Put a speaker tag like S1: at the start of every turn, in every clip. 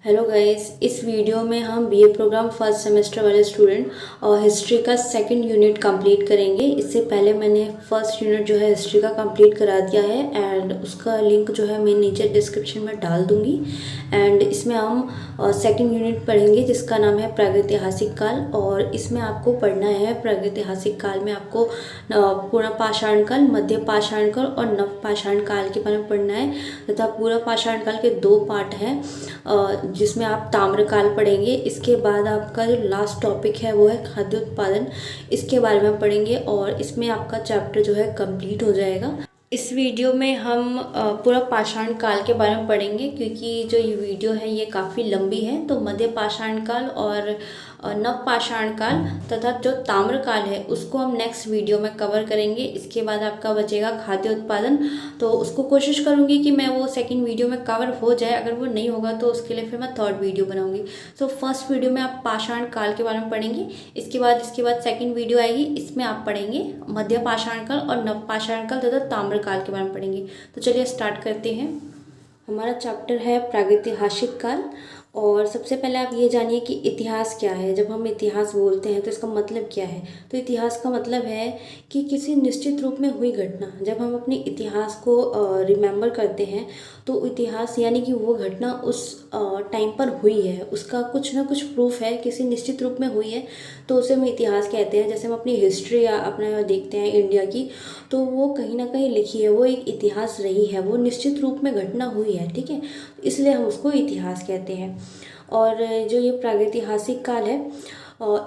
S1: Hello guys, इस video में हम बीए प्रोग्राम फर्स्ट सेमेस्टर वाले स्टूडेंट और हिस्ट्री का सेकंड यूनिट कंप्लीट करेंगे। इससे पहले मैंने फर्स्ट यूनिट जो है हिस्ट्री का कंप्लीट करा दिया है एंड उसका लिंक जो है मैं नीचे डिस्क्रिप्शन में डाल दूंगी। एंड इसमें हम सेकंड यूनिट पढ़ेंगे जिसका नाम है प्रागैतिहासिक काल। और इसमें आपको पढ़ना है प्रागैतिहासिक काल में आपको पूरा पाषाण काल, मध्य पाषाण काल और नव पाषाण काल के बारे में पढ़ना है तथा पूरा पाषाण काल के दो पार्ट हैं जिसमें आप ताम्रकाल पढ़ेंगे। इसके बाद आपका जो लास्ट टॉपिक है वो है खाद्य उत्पादन, इसके बारे में पढ़ेंगे और इसमें आपका चैप्टर जो है कंप्लीट हो जाएगा। इस वीडियो में हम पूरा पाषाण काल के बारे में पढ़ेंगे क्योंकि जो ये वीडियो है ये काफ़ी लंबी है। तो मध्य पाषाण काल और नव पाषाण काल तथा जो ताम्रकाल है उसको हम नेक्स्ट वीडियो में कवर करेंगे। इसके बाद आपका बचेगा खाद्य उत्पादन, तो उसको कोशिश करूँगी कि मैं वो सेकंड वीडियो में कवर हो जाए। अगर वो नहीं होगा तो उसके लिए फिर मैं थर्ड वीडियो बनाऊँगी। तो फर्स्ट वीडियो में आप पाषाण काल के बारे में पढ़ेंगे, इसके बाद सेकंड वीडियो आएगी, इसमें आप पढ़ेंगे मध्य पाषाण काल और नव पाषाण काल तथा ताम्रकाल के बारे में पढ़ेंगे। तो चलिए स्टार्ट करते हैं। हमारा चैप्टर है प्रागैतिहासिक काल। और सबसे पहले आप ये जानिए कि इतिहास क्या है। जब हम इतिहास बोलते हैं तो इसका मतलब क्या है। तो इतिहास का मतलब है कि किसी निश्चित रूप में हुई घटना, जब हम अपने इतिहास को रिमेंबर करते हैं तो इतिहास यानी कि वो घटना उस टाइम पर हुई है, उसका कुछ ना कुछ प्रूफ है, किसी निश्चित रूप में हुई है, तो उसे हम इतिहास कहते हैं। जैसे हम अपनी हिस्ट्री या अपना देखते हैं इंडिया की, तो वो कहीं ना कहीं लिखी है, वो एक इतिहास रही है, वो निश्चित रूप में घटना हुई है, ठीक है, इसलिए हम उसको इतिहास कहते हैं। और जो ये प्रागैतिहासिक काल है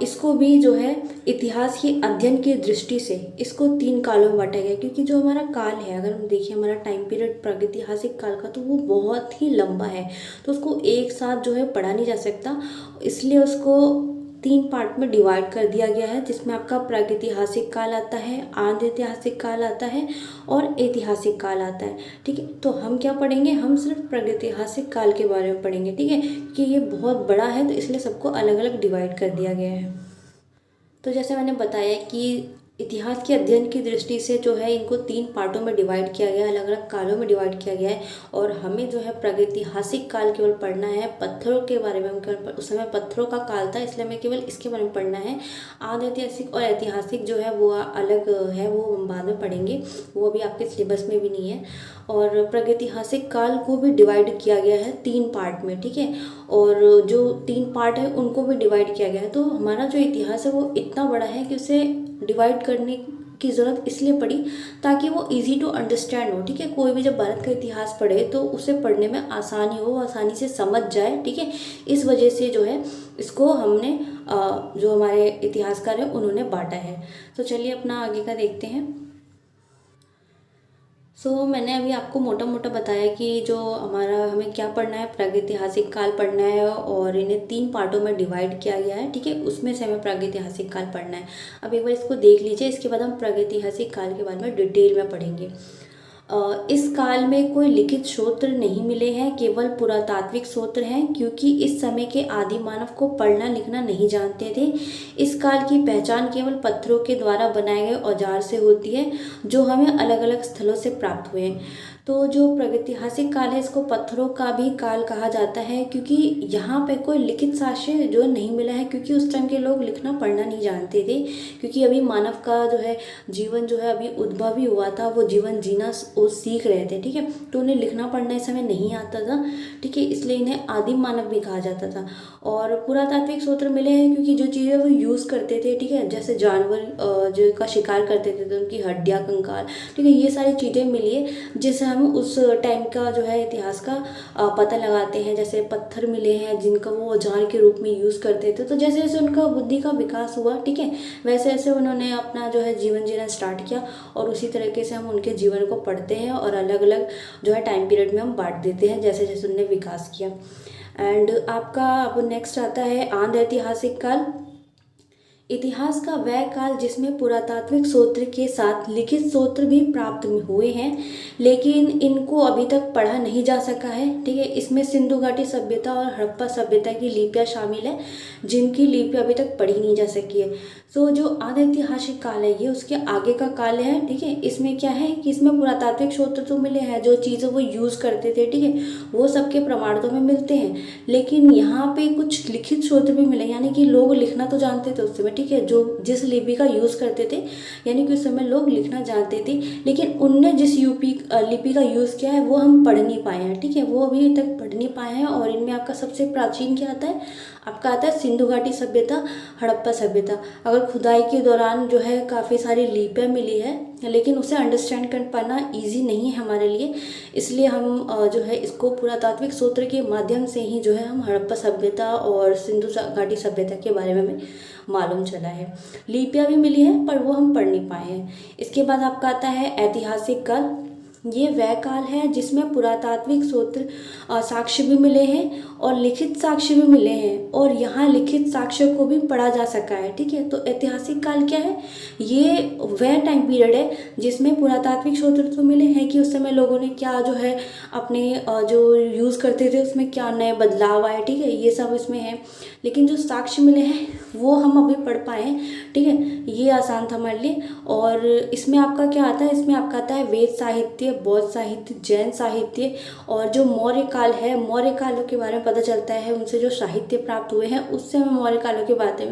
S1: इसको भी जो है इतिहास के अध्ययन की दृष्टि से इसको तीन कालों में बांटा गया, क्योंकि जो हमारा काल है, अगर हम देखिए हमारा टाइम पीरियड प्रागैतिहासिक काल का, तो वो बहुत ही लंबा है, तो उसको एक साथ जो है पढ़ा नहीं जा सकता, इसलिए उसको तीन पार्ट में डिवाइड कर दिया गया है, जिसमें आपका प्रागैतिहासिक काल आता है, आद्य ऐतिहासिक काल आता है और ऐतिहासिक काल आता है। ठीक है, तो हम क्या पढ़ेंगे, हम सिर्फ प्रागैतिहासिक काल के बारे में पढ़ेंगे, ठीक है, कि ये बहुत बड़ा है तो इसलिए सबको अलग अलग डिवाइड कर दिया गया है। तो जैसे मैंने बताया कि इतिहास के अध्ययन की दृष्टि से जो है इनको तीन पार्टों में डिवाइड किया गया है, अलग अलग कालों में डिवाइड किया गया है। और हमें जो है प्रागैतिहासिक काल केवल पढ़ना है, पत्थरों के बारे में हम केवल, उस समय पत्थरों का काल था इसलिए हमें केवल इसके बारे में पढ़ना है। आद्य ऐतिहासिक और ऐतिहासिक जो है वो अलग है, वो हम बाद में पढ़ेंगे, वो अभी आपके सिलेबस में भी नहीं है। और प्रागैतिहासिक काल को भी डिवाइड किया गया है तीन पार्ट में, ठीक है, और जो तीन पार्ट है उनको भी डिवाइड किया गया है। तो हमारा जो इतिहास है वो इतना बड़ा है कि उसे डिवाइड करने की ज़रूरत इसलिए पड़ी ताकि वो इजी टू अंडरस्टैंड हो, ठीक है, कोई भी जब भारत का इतिहास पढ़े तो उसे पढ़ने में आसानी हो, आसानी से समझ जाए, ठीक है, इस वजह से जो है इसको हमने जो हमारे इतिहासकार हैं उन्होंने बांटा है। तो चलिए अपना आगे का देखते हैं। मैंने अभी आपको मोटा मोटा बताया कि जो हमें क्या पढ़ना है, प्रागैतिहासिक काल पढ़ना है और इन्हें तीन पार्टों में डिवाइड किया गया है, ठीक है, उसमें से हमें प्रागैतिहासिक काल पढ़ना है। अब एक बार इसको देख लीजिए, इसके बाद हम प्रागैतिहासिक काल के बारे में डिटेल में पढ़ेंगे। इस काल में कोई लिखित सूत्र नहीं मिले हैं, केवल पुरातात्विक सूत्र हैं, क्योंकि इस समय के आदि मानव को पढ़ना लिखना नहीं जानते थे। इस काल की पहचान केवल पत्थरों के द्वारा बनाए गए औजार से होती है जो हमें अलग अलग स्थलों से प्राप्त हुए हैं। तो जो प्रागैतिहासिक काल है इसको पत्थरों का भी काल कहा जाता है, क्योंकि यहाँ पे कोई लिखित साक्ष्य जो नहीं मिला है, क्योंकि उस टाइम के लोग लिखना पढ़ना नहीं जानते थे, क्योंकि अभी मानव का जो है जीवन जो है अभी उद्भव ही हुआ था, वो जीवन जीना वो सीख रहे थे, ठीक है, तो उन्हें लिखना पढ़ना इस समय नहीं आता था, ठीक है, इसलिए इन्हें आदिम मानव भी कहा जाता था। और पुरातात्विक सूत्र मिले हैं क्योंकि जो चीज़ें वो यूज़ करते थे, ठीक है, जैसे जानवर जो का शिकार करते थे तो उनकी हड्डियाँ, कंकाल, ठीक है, ये सारी चीज़ें मिली है जिससे हम उस टाइम का जो है इतिहास का पता लगाते हैं। जैसे पत्थर मिले हैं जिनका वो औजार के रूप में यूज़ करते थे, तो जैसे जैसे उनका बुद्धि का विकास हुआ, ठीक है, वैसे वैसे उन्होंने अपना जो है जीवन जीना स्टार्ट किया और उसी तरीके से हम उनके जीवन को पढ़ते हैं और अलग अलग जो है टाइम पीरियड में हम बांट देते हैं जैसे जैसे उन्होंने विकास किया। एंड आपका अब नेक्स्ट आता है आंध्र ऐतिहासिक काल। इतिहास का वह काल जिसमें पुरातात्विक सूत्र के साथ लिखित सूत्र भी प्राप्त हुए हैं, लेकिन इनको अभी तक पढ़ा नहीं जा सका है। ठीक है, इसमें सिंधु घाटी सभ्यता और हड़प्पा सभ्यता की लिपियाँ शामिल है, जिनकी लिपि अभी तक पढ़ी नहीं जा सकी है। सो जो आधि ऐतिहासिक काल है ये उसके आगे का काल है। ठीक है, इसमें क्या है कि इसमें पुरातात्विक सूत्र तो मिले हैं, जो चीज़ें वो यूज़ करते थे, ठीक है, वो सबके प्रमाण तो हमें मिलते हैं, लेकिन यहाँ पे कुछ लिखित सूत्र भी मिले, यानी कि लोग लिखना तो जानते थे उस समय, ठीक है, जो जिस लिपि का यूज़ करते थे, यानी कि उस समय लोग लिखना जानते थे, लेकिन उनने जिस लिपि का यूज़ किया है वो हम पढ़ नहीं पाए हैं। ठीक है, वो अभी तक पढ़ नहीं पाए हैं। और इनमें आपका सबसे प्राचीन क्या आता है, आपका आता है सिंधु घाटी सभ्यता, हड़प्पा सभ्यता। अगर खुदाई के दौरान जो है काफ़ी सारी लिपियाँ मिली है, लेकिन उसे अंडरस्टैंड कर पाना इजी नहीं है हमारे लिए, इसलिए हम जो है इसको पुरातात्विक सूत्र के माध्यम से ही जो है हम हड़प्पा सभ्यता और सिंधु घाटी सभ्यता के बारे में हमें मालूम चला है। लिपियाँ भी मिली हैं पर वो हम पढ़ नहीं पाए हैं। इसके बाद आपका आता है ऐतिहासिक काल। ये वह काल है जिसमें पुरातात्विक सूत्र साक्ष्य भी मिले हैं और लिखित साक्ष्य भी मिले हैं, और यहाँ लिखित साक्ष्य को भी पढ़ा जा सका है। ठीक है, तो ऐतिहासिक काल क्या है, ये वह टाइम पीरियड है जिसमें पुरातात्विक सूत्र तो मिले हैं कि उस समय लोगों ने क्या जो है अपने जो यूज़ करते थे उसमें क्या नए बदलाव आए, ठीक है, ये सब इसमें है, लेकिन जो साक्ष्य मिले हैं वो हम अभी पढ़ पाए हैं। ठीक है, ये आसान था हमारे लिए। और इसमें आपका क्या आता है, इसमें आपका आता है वेद साहित्य, बौद्ध साहित्य, जैन साहित्य, और जो मौर्य काल है, मौर्य कालों के बारे में पता चलता है, उनसे जो साहित्य प्राप्त हुए हैं उससे हमें मौर्य कालों के बारे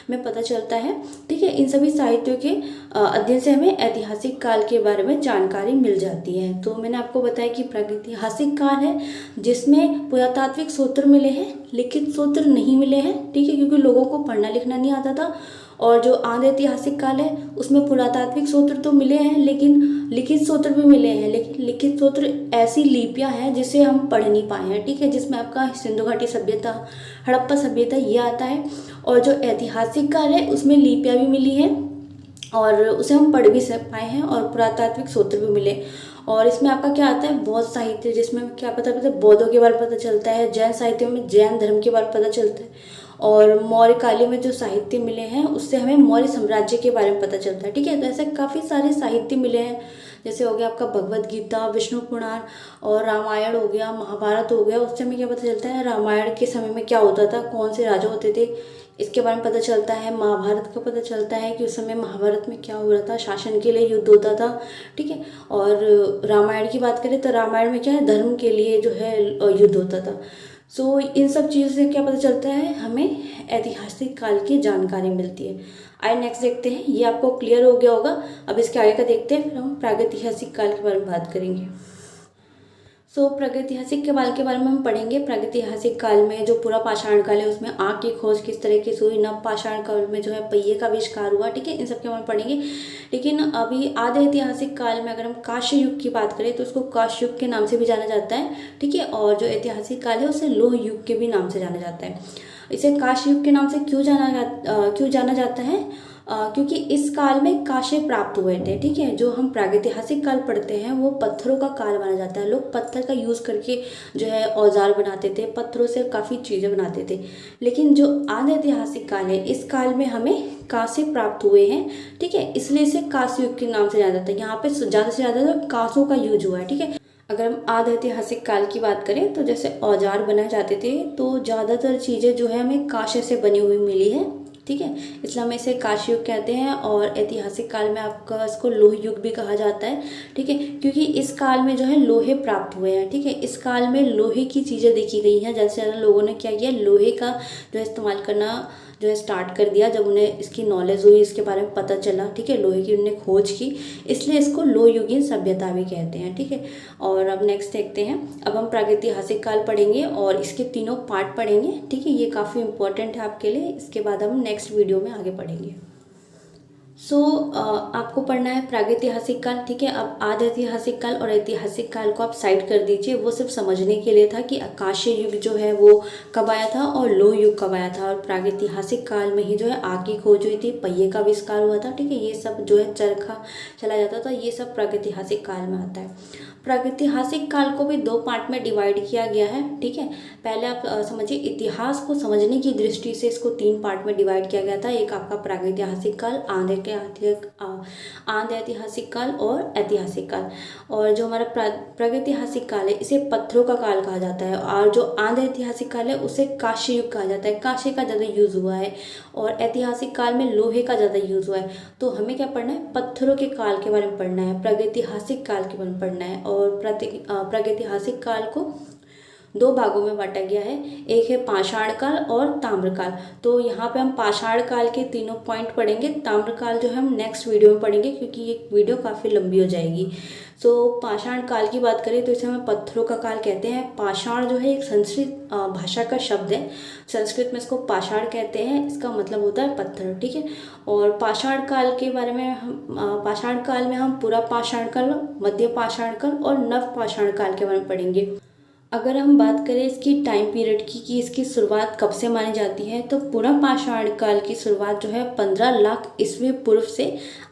S1: में पता चलता है। ठीक है, इन सभी साहित्यों के अध्ययन से हमें ऐतिहासिक काल के बारे में जानकारी मिल जाती है। तो मैंने आपको बताया कि प्रागैतिहासिक काल है जिसमें पुरातात्विक सूत्र मिले हैं, लिखित सूत्र नहीं मिले हैं। ठीक है, क्योंकि लोगों को पढ़ना लिखना नहीं आता था। और जो आधि ऐतिहासिक काल है उसमें पुरातात्विक सूत्र तो मिले हैं लेकिन लिखित सूत्र भी मिले हैं, लेकिन लिखित सूत्र ऐसी लिपियां हैं जिसे हम पढ़ नहीं पाए हैं। ठीक है, जिसमें आपका सिंधु घाटी सभ्यता, हड़प्पा सभ्यता ये आता है। और जो ऐतिहासिक काल है उसमें लिपियां भी मिली हैं और उसे हम पढ़ भी पाए हैं, और पुरातात्विक सूत्र भी मिले। और इसमें आपका क्या आता है, बौद्ध साहित्य, जिसमें क्या पता बौद्धों के बारे में पता चलता है, जैन साहित्य में जैन धर्म के बारे में पता चलता है, और मौर्य काली में जो साहित्य मिले हैं उससे हमें मौर्य साम्राज्य के बारे में पता चलता है। ठीक है, तो ऐसे काफ़ी सारे साहित्य मिले हैं, जैसे हो गया आपका भगवत गीता, विष्णु पुराण और रामायण हो गया, महाभारत हो गया। उससे हमें क्या पता चलता है, रामायण के समय में क्या होता था, कौन से राजा होते थे, इसके बारे में पता चलता है। महाभारत का पता चलता है कि उस समय महाभारत में क्या हो रहा था, शासन के लिए युद्ध होता था। ठीक है, और रामायण की बात करें तो रामायण में क्या है, धर्म के लिए जो है युद्ध होता था। सो इन सब चीज़ों से क्या पता चलता है, हमें ऐतिहासिक काल की जानकारी मिलती है। आइए नेक्स्ट देखते हैं, ये आपको क्लियर हो गया होगा। अब इसके आगे का देखते हैं, फिर हम प्रागैतिहासिक काल के बारे में बात करेंगे। प्रागैतिहासिक के बारे में हम पढ़ेंगे। प्रागैतिहासिक काल में जो पूरा पाषाण काल है उसमें आग की खोज किस तरीके से हुई, नव पाषाण काल में जो है पहिए का आविष्कार हुआ। ठीक है, इन सब के बारे में पढ़ेंगे। लेकिन अभी आधि ऐतिहासिक काल में अगर हम कांस्य युग की बात करें तो उसको कांस्य युग के नाम से भी जाना जाता है। ठीक है, और जो ऐतिहासिक काल है उसे लौह युग के भी नाम से जाना जाता है। इसे कांस्य युग के नाम से क्यों जाना जाता है, क्योंकि इस काल में कांस्य प्राप्त हुए थे। ठीक है, जो हम प्रागैतिहासिक काल पढ़ते हैं वो पत्थरों का काल माना जाता है। लोग पत्थर का यूज़ करके जो है औजार बनाते थे, पत्थरों से काफ़ी चीज़ें बनाते थे। लेकिन जो आधि ऐतिहासिक काल है, इस काल में हमें कांस्य प्राप्त हुए हैं। ठीक है, इसलिए इसे कांस्य युग के नाम से जाना जाता है। यहाँ पे ज़्यादा से ज़्यादा कांसों का यूज हुआ है। ठीक है, अगर हम आधि ऐतिहासिक काल की बात करें तो जैसे औजार बनाए जाते थे, तो ज़्यादातर चीज़ें जो है हमें कांस्य से बनी हुई मिली है। ठीक है, इसलिए हम इसे कांस्य युग कहते हैं। और ऐतिहासिक काल में आपका इसको लोह युग भी कहा जाता है। ठीक है, क्योंकि इस काल में जो है लोहे प्राप्त हुए हैं। ठीक है, इस काल में लोहे की चीज़ें देखी गई हैं। ज़्यादा से ज़्यादा लोगों ने क्या किया, लोहे का जो है इस्तेमाल करना जो है स्टार्ट कर दिया, जब उन्हें इसकी नॉलेज हुई, इसके बारे में पता चला। ठीक है, लोहे की उन्होंने खोज की, इसलिए इसको लोह युगीन सभ्यता भी कहते हैं। ठीक है, और अब नेक्स्ट देखते हैं। अब हम प्रागैतिहासिक काल पढ़ेंगे और इसके तीनों पार्ट पढ़ेंगे। ठीक है, ये काफ़ी इंपॉर्टेंट है आपके लिए। इसके बाद हम नेक्स्ट वीडियो में आगे पढ़ेंगे। आपको पढ़ना है प्रागैतिहासिक काल, ठीक है। अब आदि ऐतिहासिक काल और ऐतिहासिक काल को आप साइड कर दीजिए, वो सिर्फ समझने के लिए था कि आकाशीय युग जो है वो कब आया था और लोह युग कब आया था। और प्रागैतिहासिक काल में ही जो है आग की खोज हुई थी, पहिए का आविष्कार हुआ था, ठीक है। ये सब जो है चरखा चला जाता था, ये सब प्रागैतिहासिक काल में आता है। प्रागैतिहासिक काल को भी दो पार्ट में डिवाइड किया गया है, ठीक है। पहले आप समझिए, इतिहास को समझने की दृष्टि से इसको तीन पार्ट में डिवाइड किया गया था। एक आपका प्रागैतिहासिक काल, आंध्र ऐतिहासिक काल और ऐतिहासिक काल। और जो हमारा प्रागैतिहासिक काल है इसे पत्थरों का काल कहा जाता है, और जो आंध्र ऐतिहासिक काल है उसे कांस्य युग कहा जाता है, कांस्य का ज़्यादा यूज़ हुआ है। और ऐतिहासिक काल में लोहे का ज़्यादा यूज़ हुआ है। तो हमें क्या पढ़ना है, पत्थरों के काल के बारे में पढ़ना है, प्रागैतिहासिक काल के बारे में पढ़ना है। और प्रागैतिहासिक काल को दो भागों में बांटा गया है, एक है पाषाण काल और ताम्रकाल। तो यहाँ पे हम पाषाण काल के तीनों पॉइंट पढ़ेंगे, ताम्रकाल जो है हम नेक्स्ट वीडियो में पढ़ेंगे, क्योंकि ये वीडियो काफ़ी लंबी हो जाएगी। पाषाण काल की बात करें तो इसे हम पत्थरों का काल कहते हैं। पाषाण जो है एक संस्कृत भाषा का शब्द है, संस्कृत में इसको पाषाण कहते हैं, इसका मतलब होता है पत्थर, ठीक है। और पाषाण काल के बारे में पाषाण काल में हम पूरा पाषाण काल, मध्य पाषाण काल और नव पाषाण काल के बारे में पढ़ेंगे। अगर हम बात करें इसकी टाइम पीरियड की कि इसकी शुरुआत कब से मानी जाती है, तो पुनः पाषाण काल की शुरुआत जो है 15 लाख ईस्वी पूर्व से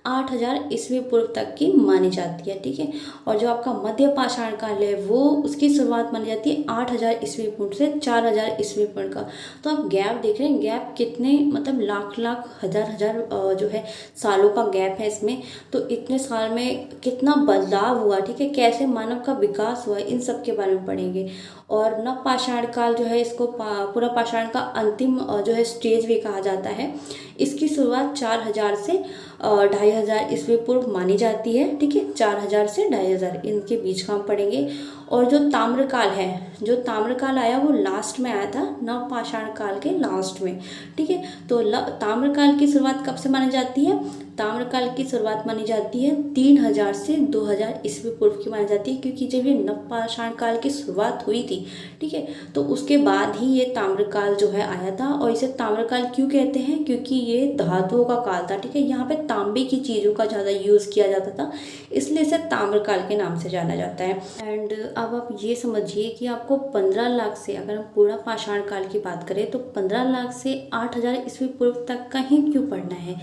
S1: 8000 ईस्वी पूर्व तक की मानी जाती है, ठीक है। और जो आपका मध्य पाषाण काल है वो उसकी शुरुआत मानी जाती है 8000 ईस्वी पूर्व से 4000 ईस्वी पूर्व का। तो आप गैप देख रहे हैं, गैप कितने मतलब लाख लाख हजार हजार जो है सालों का गैप है इसमें। तो इतने साल में कितना बदलाव हुआ, ठीक है, कैसे मानव का विकास हुआ, इन सब के बारे में पढ़ेंगे। और नव पाषाण काल जो है इसको पूरा पाषाण का अंतिम जो है स्टेज भी कहा जाता है। इसकी शुरुआत 4000 से 2500 ईस्वी पूर्व मानी जाती है, ठीक है। 4000 से 2500 इनके बीच का हम पढ़ेंगे। और जो ताम्रकाल है, जो ताम्रकाल आया वो लास्ट में आया था, नव पाषाण काल के लास्ट में, ठीक है। तो ताम्रकाल की शुरुआत कब से मानी जाती है, ताम्रकाल की शुरुआत मानी जाती है 3000 से 2000 ईस्वी पूर्व की मानी जाती है, क्योंकि जब ये नवपाषाण काल की शुरुआत हुई थी, ठीक है, तो उसके बाद ही ये ताम्रकाल जो है आया था। और इसे ताम्रकाल क्यों कहते हैं, क्योंकि ये धातुओं का काल था, ठीक है। यहाँ पे तांबे की चीज़ों का ज़्यादा यूज़ किया जाता था, इसलिए इसे ताम्रकाल के नाम से जाना जाता है। एंड अब आप ये समझिए कि आपको 15 लाख से, अगर हम पूरा पाषाण काल की बात करें तो 15 लाख से 8000 ईस्वी पूर्व तक का ही क्यों पढ़ना है,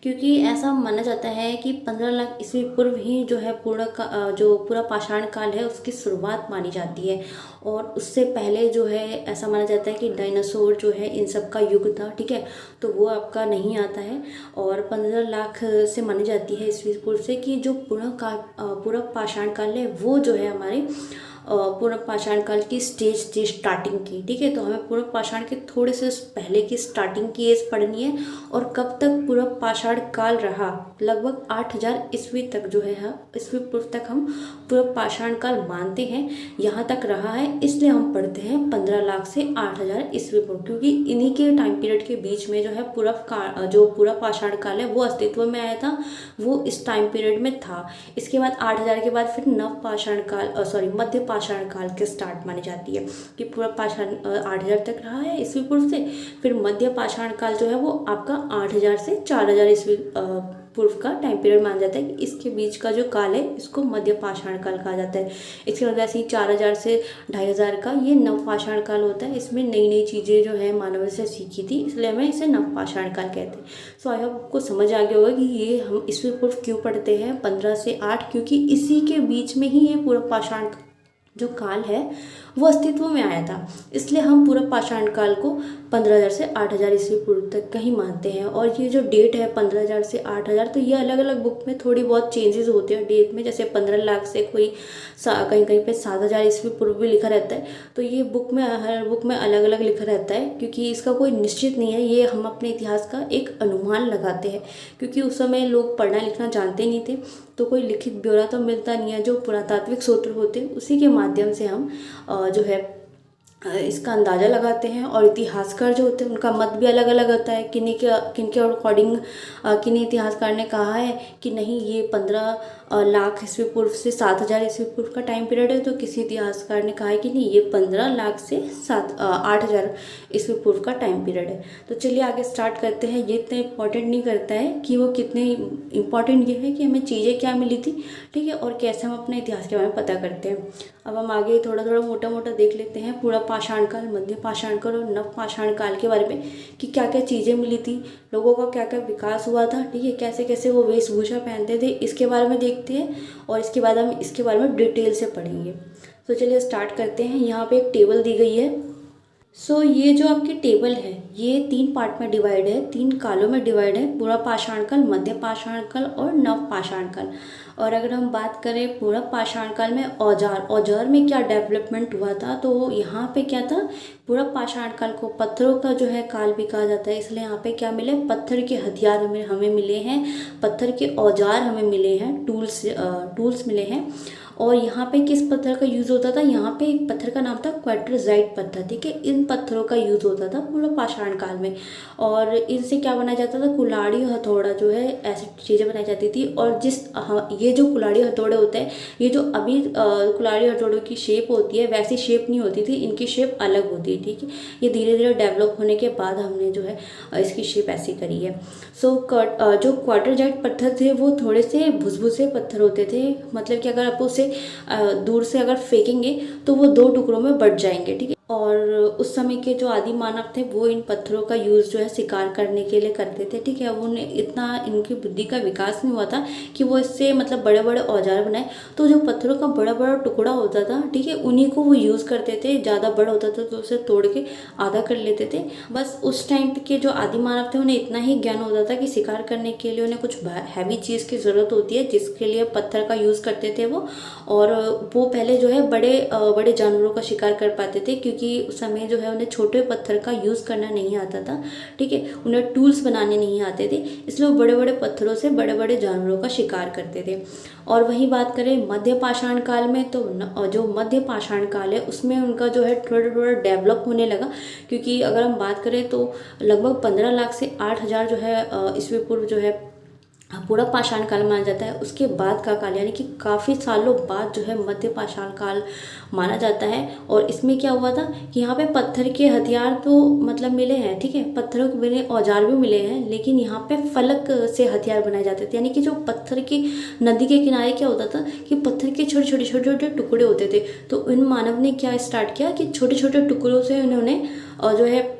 S1: क्योंकि ऐसा माना जाता है कि 15 लाख ईस्वी पूर्व ही जो है जो पूरा पाषाण काल है उसकी शुरुआत मानी जाती है। और उससे पहले जो है ऐसा माना जाता है कि डायनासोर जो है इन सब का युग था, ठीक है, तो वो आपका नहीं आता है। और 15 लाख से मानी जाती है ईस्वी पूर्व से कि जो पूरा पाषाण काल है वो जो है हमारे पूर्व पाषाण काल की स्टेज थी स्टार्टिंग की, ठीक है। तो हमें पूर्व पाषाण के थोड़े से पहले की स्टार्टिंग की एज पढ़नी है। और कब तक पूर्व पाषाण काल रहा, लगभग 8000 ईस्वी तक जो है ईस्वी पूर्व तक हम पूर्व पाषाण काल मानते हैं, यहाँ तक रहा है, इसलिए हम पढ़ते हैं 15 लाख से 8000 ईस्वी पूर्व, क्योंकि इन्हीं के टाइम पीरियड के बीच में जो है जो पूरा पाषाण काल है वो अस्तित्व में आया था, वो इस टाइम पीरियड में था। इसके बाद 8000 के बाद फिर नव पाषाण काल मध्य पाषाण काल के स्टार्ट मानी जाती है कि पूरा पाषाण 8000 तक रहा है ईस्वी पूर्व से। फिर मध्य पाषाण काल जो है वो आपका 8000 से 4000 ईस्वी पूर्व का टाइम पीरियड माना जाता है कि इसके बीच का जो काल है इसको मध्य पाषाण काल कहा जाता है। इसके बाद ऐसे ही 4000 से 2500 का ये नव पाषाण काल होता है। इसमें नई नई चीज़ें जो है मानव से सीखी थी, इसलिए हमें इसे नव पाषाण काल कहते हैं। सो आई होप आपको समझ आ गया होगा कि ये हम ईस्वी पूर्व क्यों पढ़ते हैं 15 से 8, क्योंकि इसी के बीच में ही ये पूरा पाषाण जो काल है वो अस्तित्व में आया था, इसलिए हम पूरा पाषाण काल को 15000 से 8000 ईस्वी पूर्व तक का ही मानते हैं। और ये जो डेट है 15000 से 8000, तो ये अलग अलग बुक में थोड़ी बहुत चेंजेस होते हैं डेट में, जैसे 15 लाख से कोई कहीं कहीं पे 7000 ईस्वी पूर्व भी लिखा रहता है। तो ये हर बुक में अलग अलग लिखा रहता है, क्योंकि इसका कोई निश्चित नहीं है, ये हम अपने इतिहास का एक अनुमान लगाते हैं, क्योंकि उस समय लोग पढ़ना लिखना जानते नहीं थे, तो कोई लिखित ब्यौरा तो मिलता नहीं है। जो पुरातात्विक सूत्र होते हैं उसी के माध्यम से हम जो है इसका अंदाज़ा लगाते हैं। और इतिहासकार जो होते हैं उनका मत भी अलग अलग होता है। किन के अकॉर्डिंग किन इतिहासकार ने कहा है कि नहीं ये 15 लाख ईस्वी पूर्व से 7,000 ईस्वी पूर्व का टाइम पीरियड है, तो किसी इतिहासकार ने कहा है कि नहीं ये 15 लाख से 8,000 ईस्वी पूर्व का टाइम पीरियड है। तो चलिए आगे स्टार्ट करते हैं। ये इतना इंपॉर्टेंट नहीं करता है कि वो कितने इंपॉर्टेंट ये है कि हमें चीज़ें क्या मिली थी, ठीक है, और कैसे हम अपने इतिहास के बारे में पता करते हैं। अब हम आगे थोड़ा थोड़ा मोटा मोटा देख लेते हैं पूरा पाषाण काल, मध्य पाषाण काल और नव पाषाण काल के बारे में कि क्या क्या चीज़ें मिली थी, लोगों का क्या क्या विकास हुआ था, ठीक है, कैसे कैसे वो वेशभूषा पहनते थे, इसके बारे में देखते हैं। और इसके बाद हम इसके बारे में डिटेल से पढ़ेंगे। तो चलिए स्टार्ट करते हैं। यहाँ पे एक टेबल दी गई है। ये जो आपकी टेबल है ये 3 पार्ट में डिवाइड है, 3 कालों में डिवाइड है, पूरा पाषाण काल, मध्य पाषाण काल और नव पाषाण काल। और अगर हम बात करें पूरा पाषाण काल में औजार में क्या डेवलपमेंट हुआ था, तो यहाँ पे क्या था, पूरा पाषाण काल को पत्थरों का जो है काल भी कहा जाता है। इसलिए यहाँ पे क्या मिले, पत्थर के हथियार हमें मिले हैं, पत्थर के औजार हमें मिले हैं, टूल्स मिले हैं। और यहाँ पे किस पत्थर का यूज़ होता था, यहाँ पे एक पत्थर का नाम था क्वार्टरजाइट पत्थर, ठीक है, इन पत्थरों का यूज़ होता था पूरा पाषाण काल में। और इनसे क्या बनाया जाता था, कुल्हाड़ी हथौड़ा जो है, ऐसी चीज़ें बनाई जाती थी। और ये जो कुल्हाड़ी हथौड़े होते हैं, ये जो अभी कुल्हाड़ी हथौड़ों की शेप होती है वैसी शेप नहीं होती थी, इनकी शेप अलग होती है, ठीक है। ये धीरे धीरे डेवलप होने के बाद हमने जो है इसकी शेप ऐसी करी है। जो क्वार्टरजाइट पत्थर थे वो थोड़े से भुसभुसे पत्थर होते थे, मतलब कि अगर आप उसे दूर से अगर फेंकेंगे तो वो 2 टुकड़ों में बट जाएंगे, ठीक है। और उस समय के जो आदि मानव थे वो इन पत्थरों का यूज़ जो है शिकार करने के लिए करते थे, ठीक है। अब उन्हें इतना इनकी बुद्धि का विकास नहीं हुआ था कि वो इससे मतलब बड़े बड़े औजार बनाए। तो जो पत्थरों का बड़ा बड़ा टुकड़ा होता था, ठीक है, उन्हीं को वो यूज़ करते थे। ज़्यादा बड़ा होता था तो उसे तोड़ के आधा कर लेते थे। बस उस टाइम के जो आदि मानव थे उन्हें इतना ही ज्ञान होता था कि शिकार करने के लिए उन्हें कुछ हैवी चीज़ की ज़रूरत होती है, जिसके लिए पत्थर का यूज़ करते थे वो। और वो पहले जो है बड़े जानवरों का शिकार कर पाते थे, क्योंकि उस समय जो है उन्हें छोटे पत्थर का यूज़ करना नहीं आता था, ठीक है, उन्हें टूल्स बनाने नहीं आते थे। इसलिए वो बड़े बड़े पत्थरों से बड़े बड़े जानवरों का शिकार करते थे। और वहीं बात करें मध्य पाषाण काल में, तो जो मध्य पाषाण काल है उसमें उनका जो है थोड़ा थोड़ा डेवलप होने लगा। क्योंकि अगर हम बात करें तो लगभग 15 लाख से 8,000 जो है ईस्वी पूर्व जो है पूरा पाषाण काल माना जाता है। उसके बाद का काल यानी कि काफ़ी सालों बाद जो है मध्य पाषाण काल माना जाता है। और इसमें क्या हुआ था कि यहाँ पे पत्थर के हथियार तो मतलब मिले हैं, ठीक है, पत्थरों के बने औजार भी मिले हैं, लेकिन यहाँ पे फलक से हथियार बनाए जाते थे। यानी कि जो पत्थर की नदी के किनारे क्या होता था कि पत्थर के छोटे छोटे टुकड़े होते थे। तो इन मानव ने क्या स्टार्ट किया कि छोटे छोटे टुकड़ों से उन्होंने जो है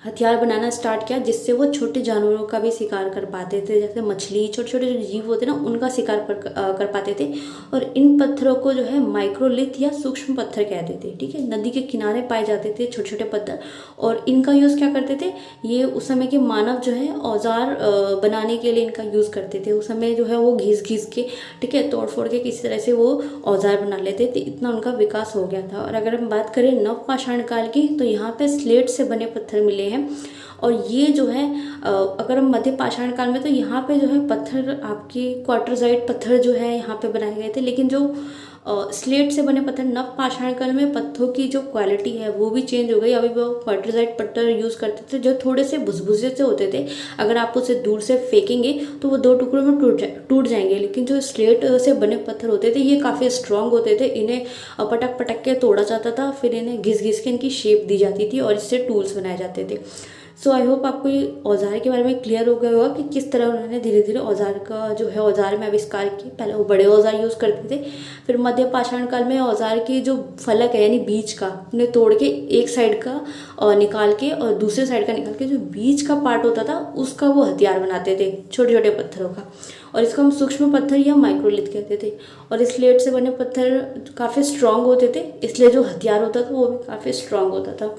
S1: हथियार बनाना स्टार्ट किया, जिससे वो छोटे जानवरों का भी शिकार कर पाते थे, जैसे मछली, छोटे छोटे जो जीव होते हैं ना उनका शिकार कर पाते थे। और इन पत्थरों को जो है माइक्रोलिथ या सूक्ष्म पत्थर कहते थे, ठीक है। नदी के किनारे पाए जाते थे छोटे छोटे पत्थर, और इनका यूज़ क्या करते थे, ये उस समय के मानव जो है औजार बनाने के लिए इनका यूज़ करते थे। उस समय जो है वो घिस के, ठीक है, तोड़ फोड़ के किसी तरह से वो औजार बना लेते थे, इतना उनका विकास हो गया था। और अगर हम बात करें नव पाषाण काल की, तो यहाँ पे स्लेट से बने पत्थर मिले हैं। और ये जो है अगर हम मध्य पाषाण काल में, तो यहाँ पे जो है पत्थर आपके क्वार्टरजाइट पत्थर जो है यहाँ पे बनाए गए थे। लेकिन जो स्लेट से बने पत्थर नव पाषाण काल में पत्थरों की जो क्वालिटी है वो भी चेंज हो गई। अभी वो क्वार्टरजाइट पत्थर यूज़ करते थे जो थोड़े से भुसभुसे से होते थे, अगर आप उसे दूर से फेंकेंगे तो वो 2 टुकड़ों में टूट जाएंगे। लेकिन जो स्लेट से बने पत्थर होते थे ये काफ़ी स्ट्रांग होते थे, इन्हें पटक पटक के तोड़ा जाता था, फिर इन्हें घिस के इनकी शेप दी जाती थी और इससे टूल्स बनाए जाते थे। सो आई होप आपको ये औजार के बारे में क्लियर हो गया होगा कि किस तरह उन्होंने धीरे धीरे औजार का जो है औजार में आविष्कार किए। पहले वो बड़े औजार यूज़ करते थे, फिर मध्य पाषाण काल में औजार की जो फलक है यानी बीच का, उन्हें तोड़ के एक साइड का निकाल के और दूसरे साइड का निकाल के जो बीच का पार्ट होता था उसका वो हथियार बनाते थे छोटे छोटे पत्थरों का। और इसको हम सूक्ष्म पत्थर या माइक्रोलिथ कहते थे। और स्लेट से बने पत्थर काफ़ी स्ट्रांग होते थे, इसलिए जो हथियार होता था वो भी काफ़ी स्ट्रांग होता था।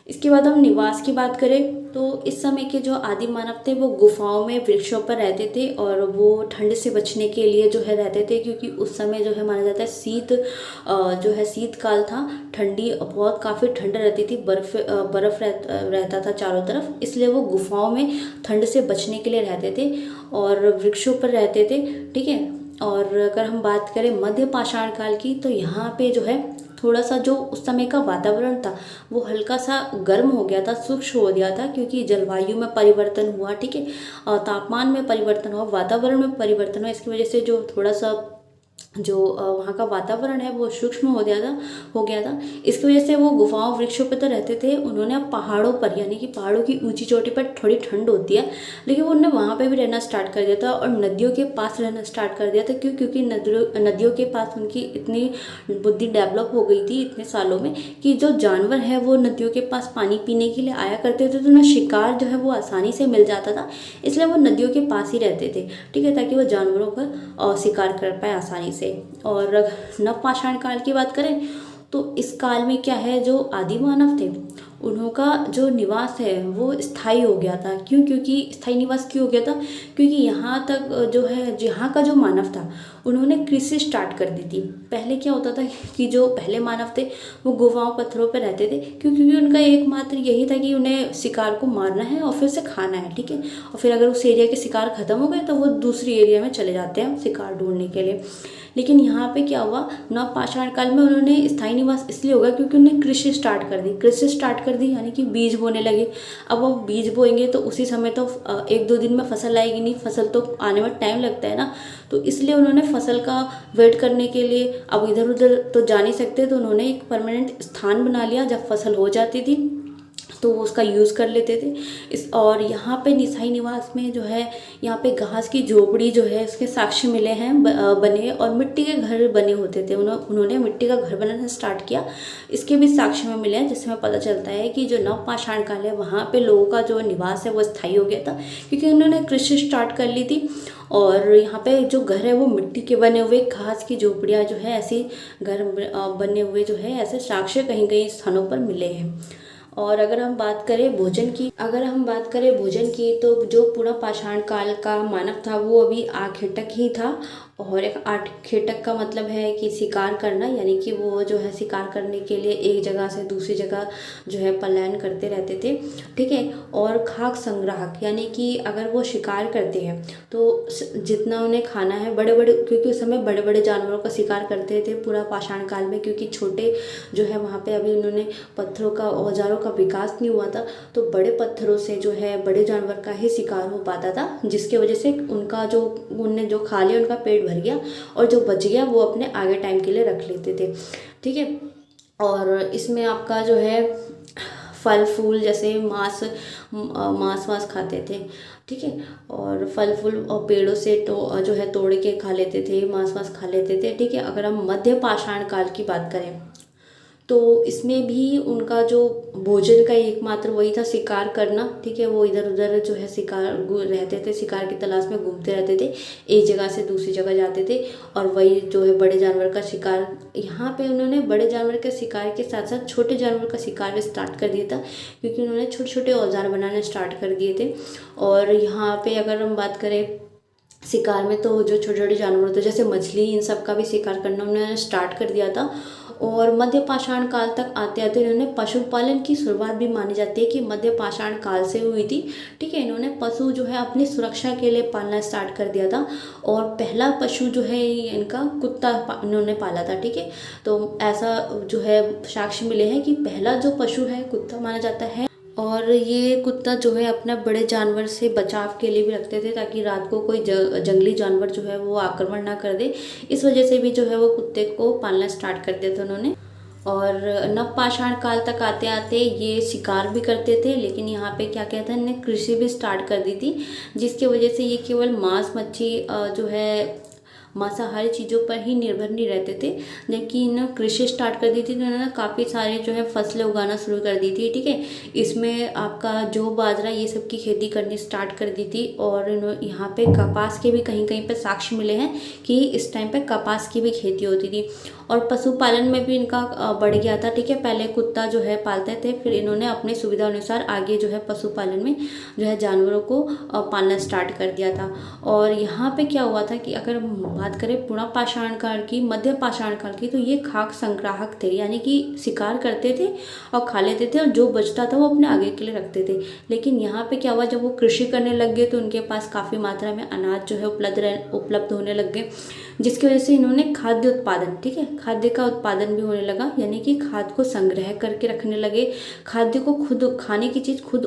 S1: इसके बाद हम निवास की बात करें तो इस समय के जो आदि मानव थे वो गुफाओं में वृक्षों पर रहते थे, और वो ठंड से बचने के लिए जो है रहते थे, क्योंकि उस समय जो है माना जाता है जो है शीतकाल था, ठंडी बहुत काफ़ी ठंड रहती थी, बर्फ रहता था चारों तरफ, इसलिए वो गुफाओं में ठंड से बचने के लिए रहते थे और वृक्षों पर रहते थे, ठीक है। और अगर हम बात करें मध्य पाषाण काल की, तो यहाँ पे जो है थोड़ा सा जो उस समय का वातावरण था वो हल्का सा गर्म हो गया था, शुष्क हो गया था, क्योंकि जलवायु में परिवर्तन हुआ, ठीक है, तापमान में परिवर्तन हुआ, वातावरण में परिवर्तन हुआ। इसकी वजह से जो थोड़ा सा जो वहाँ का वातावरण है वो सूक्ष्म हो गया था। इसकी वजह से वो गुफाओं वृक्षों पे तो रहते थे, उन्होंने अब पहाड़ों पर, यानी कि पहाड़ों की ऊंची चोटी पर थोड़ी ठंड होती है, लेकिन उन्होंने वहाँ पे भी रहना स्टार्ट कर दिया था और नदियों के पास रहना स्टार्ट कर दिया था। क्योंकि नदियों के पास उनकी इतनी बुद्धि डेवलप हो गई थी इतने सालों में कि जो जानवर है वो नदियों के पास पानी पीने के लिए आया करते थे, तो उन्हें शिकार जो है वो आसानी से मिल जाता था, इसलिए वो नदियों के पास ही रहते थे, ठीक है, ताकि वो जानवरों का शिकार कर पाए आसानी से। और नवपाषाण काल की बात करें तो इस काल में क्या है, जो आदि मानव थे उनका जो निवास है वो स्थायी हो गया था। क्योंकि स्थायी निवास क्यों हो गया था, क्योंकि यहाँ तक जो है, यहाँ का जो मानव था उन्होंने कृषि स्टार्ट कर दी थी। पहले क्या होता था कि जो पहले मानव थे वो गुफाओं पत्थरों पर रहते थे, क्योंकि उनका एकमात्र यही था कि उन्हें शिकार को मारना है और फिर उसे खाना है, ठीक है, और फिर अगर उस एरिया के शिकार खत्म हो गए तो वो दूसरी एरिया में चले जाते हैं शिकार ढूंढने के लिए। लेकिन यहाँ पे क्या हुआ, नवपाषाण काल में उन्होंने स्थायी निवास इसलिए होगा क्योंकि उन्होंने कृषि स्टार्ट कर दी, यानी कि बीज बोने लगे। अब वो बीज बोएंगे तो उसी समय तो 1-2 दिन में फसल आएगी नहीं, फसल तो आने में टाइम लगता है ना, तो इसलिए उन्होंने फसल का वेट करने के लिए अब इधर उधर तो जा नहीं सकते, तो उन्होंने एक परमानेंट स्थान बना लिया। जब फसल हो जाती थी तो वो उसका यूज़ कर लेते थे। और यहाँ पे स्थायी निवास में जो है, यहाँ पे घास की झोपड़ी जो है उसके साक्ष्य मिले हैं बने, और मिट्टी के घर बने होते थे। उन्होंने मिट्टी का घर बनाना स्टार्ट किया, इसके भी साक्ष्य में मिले हैं, जिसमें पता चलता है कि जो नवपाषाण काल है वहाँ पे लोगों का जो निवास है वो स्थायी हो गया था, क्योंकि उन्होंने कृषि स्टार्ट कर ली थी। और यहाँ पे जो घर है वो मिट्टी के बने हुए, घास की झोपड़ियाँ जो है ऐसी घर बने हुए जो है, ऐसे साक्ष्य कहीं कहीं स्थानों पर मिले हैं। और अगर हम बात करें भोजन की तो जो पूरा पाषाण काल का मानव था वो अभी आखेटक ही था। और एक आखेटक का मतलब है कि शिकार करना, यानी कि वो जो है शिकार करने के लिए एक जगह से दूसरी जगह जो है पलायन करते रहते थे, ठीक है। और खाक संग्राहक, यानी कि अगर वो शिकार करते हैं तो जितना उन्हें खाना है, बड़े बड़े, क्योंकि उस समय बड़े बड़े जानवरों का शिकार करते थे पूरा पाषाण काल में, क्योंकि छोटे जो है वहाँ पे अभी उन्होंने पत्थरों का, औजारों का विकास नहीं हुआ था, तो बड़े पत्थरों से जो है बड़े जानवर का ही शिकार हो पाता था, जिसके वजह से उनने जो खा लिया उनका पेट भर गया, और जो बच गया वो अपने आगे टाइम के लिए रख लेते थे, ठीक है। और इसमें आपका जो है फल फूल, जैसे मांस वास खाते थे, ठीक है, और फल फूल और पेड़ों से तो जो है तोड़ के खा लेते थे, मांस वास खा लेते थे, ठीक है। अगर हम मध्य पाषाण काल की बात करें तो इसमें भी उनका जो भोजन का एकमात्र वही था, शिकार करना, ठीक है। वो इधर उधर जो है रहते थे, शिकार की तलाश में घूमते रहते थे, एक जगह से दूसरी जगह जाते थे, और वही जो है बड़े जानवर का शिकार, यहाँ पे उन्होंने बड़े जानवर के शिकार के साथ साथ छोटे जानवर का शिकार भी स्टार्ट कर दिया था, क्योंकि उन्होंने छोटे छोटे औजार बनाने स्टार्ट कर दिए थे। और यहाँ पे अगर हम बात करें शिकार में, तो जो छोटे छोटे जानवर होते जैसे मछली, इन सब का भी शिकार करना उन्होंने स्टार्ट कर दिया था। और मध्य पाषाण काल तक आते आते इन्होंने पशुपालन की शुरुआत भी मानी जाती है कि मध्य पाषाण काल से हुई थी, ठीक है। इन्होंने पशु जो है अपनी सुरक्षा के लिए पालना स्टार्ट कर दिया था, और पहला पशु जो है इनका कुत्ता इन्होंने पाला था, ठीक है। तो ऐसा जो है साक्ष्य मिले हैं कि पहला जो पशु है कुत्ता माना जाता है। और ये कुत्ता जो है अपना बड़े जानवर से बचाव के लिए भी रखते थे, ताकि रात को कोई जंगली जानवर जो है वो आक्रमण ना कर दे, इस वजह से भी जो है वो कुत्ते को पालना स्टार्ट कर दिया था उन्होंने। और नवपाषाण काल तक आते आते ये शिकार भी करते थे, लेकिन यहाँ पे क्या कहते हैं, इन्हें कृषि भी स्टार्ट कर दी थी, जिसकी वजह से ये केवल मांस मच्छी जो है मांसाहारी चीज़ों पर ही निर्भर नहीं रहते थे। जबकि इन्होंने कृषि स्टार्ट कर दी थी तो इन्होंने काफ़ी सारे जो है फसलें उगाना शुरू कर दी थी, ठीक है। इसमें आपका जौ बाजरा ये सब की खेती करनी स्टार्ट कर दी थी। और यहाँ पे कपास के भी कहीं कहीं पे साक्ष्य मिले हैं कि इस टाइम पे कपास की भी खेती होती थी। और पशुपालन में भी इनका बढ़ गया था, ठीक है। पहले कुत्ता जो है पालते थे, फिर इन्होंने अपनी सुविधा अनुसार आगे जो है पशुपालन में जो है जानवरों को पालना स्टार्ट कर दिया था। और यहाँ पे क्या हुआ था कि अगर बात करें पुरा पाषाण काल की, मध्य पाषाण काल की, तो ये खाक संग्राहक थे, यानी कि शिकार करते थे और खा लेते थे और जो बचता था वो अपने आगे के लिए रखते थे। लेकिन यहाँ पे क्या हुआ, जब वो कृषि करने लग गए तो उनके पास काफ़ी मात्रा में अनाज जो है उपलब्ध होने लग गए, जिसकी वजह से इन्होंने खाद्य उत्पादन, ठीक है, खाद्य का उत्पादन भी होने लगा, यानी कि खाद्य को संग्रह करके रखने लगे, खाद्य को खुद खाने की चीज़ खुद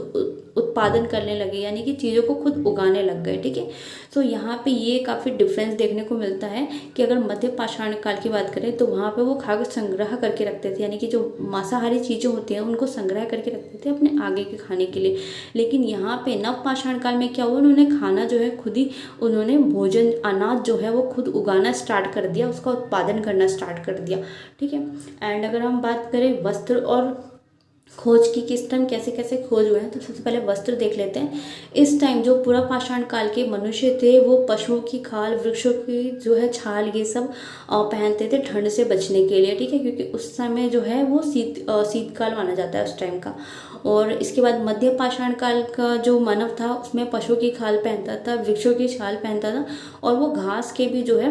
S1: उत्पादन करने लगे, यानी कि चीज़ों को खुद उगाने लग गए। ठीक है, तो यहाँ पे ये काफ़ी डिफरेंस देखने को मिलता है कि अगर मध्य पाषाण काल की बात करें तो वहाँ पे वो खाद्य संग्रह करके रखते थे, यानी कि जो मांसाहारी चीज़ें होती हैं उनको संग्रह करके रखते थे अपने आगे के खाने के लिए। लेकिन यहाँ पे नव पाषाण काल में क्या हुआ, उन्होंने खाना जो है खुद ही, उन्होंने भोजन अनाज जो है वो खुद उगाना स्टार्ट कर दिया, उसका उत्पादन करना स्टार्ट कर दिया। ठीक है, एंड अगर हम बात करें वस्त्र और खोज की, किस टाइम कैसे कैसे खोज हुए हैं, तो सबसे पहले वस्त्र देख लेते हैं। इस टाइम जो पूरा पाषाण काल के मनुष्य थे वो पशुओं की खाल, वृक्षों की जो है छाल, ये सब पहनते थे ठंड से बचने के लिए। ठीक है, क्योंकि उस समय जो है वो शीतकाल माना जाता है उस टाइम का। और इसके बाद मध्य पाषाण काल का जो मानव था उसमें पशुओं की खाल पहनता था, वृक्षों की छाल पहनता था, और वो घास के भी जो है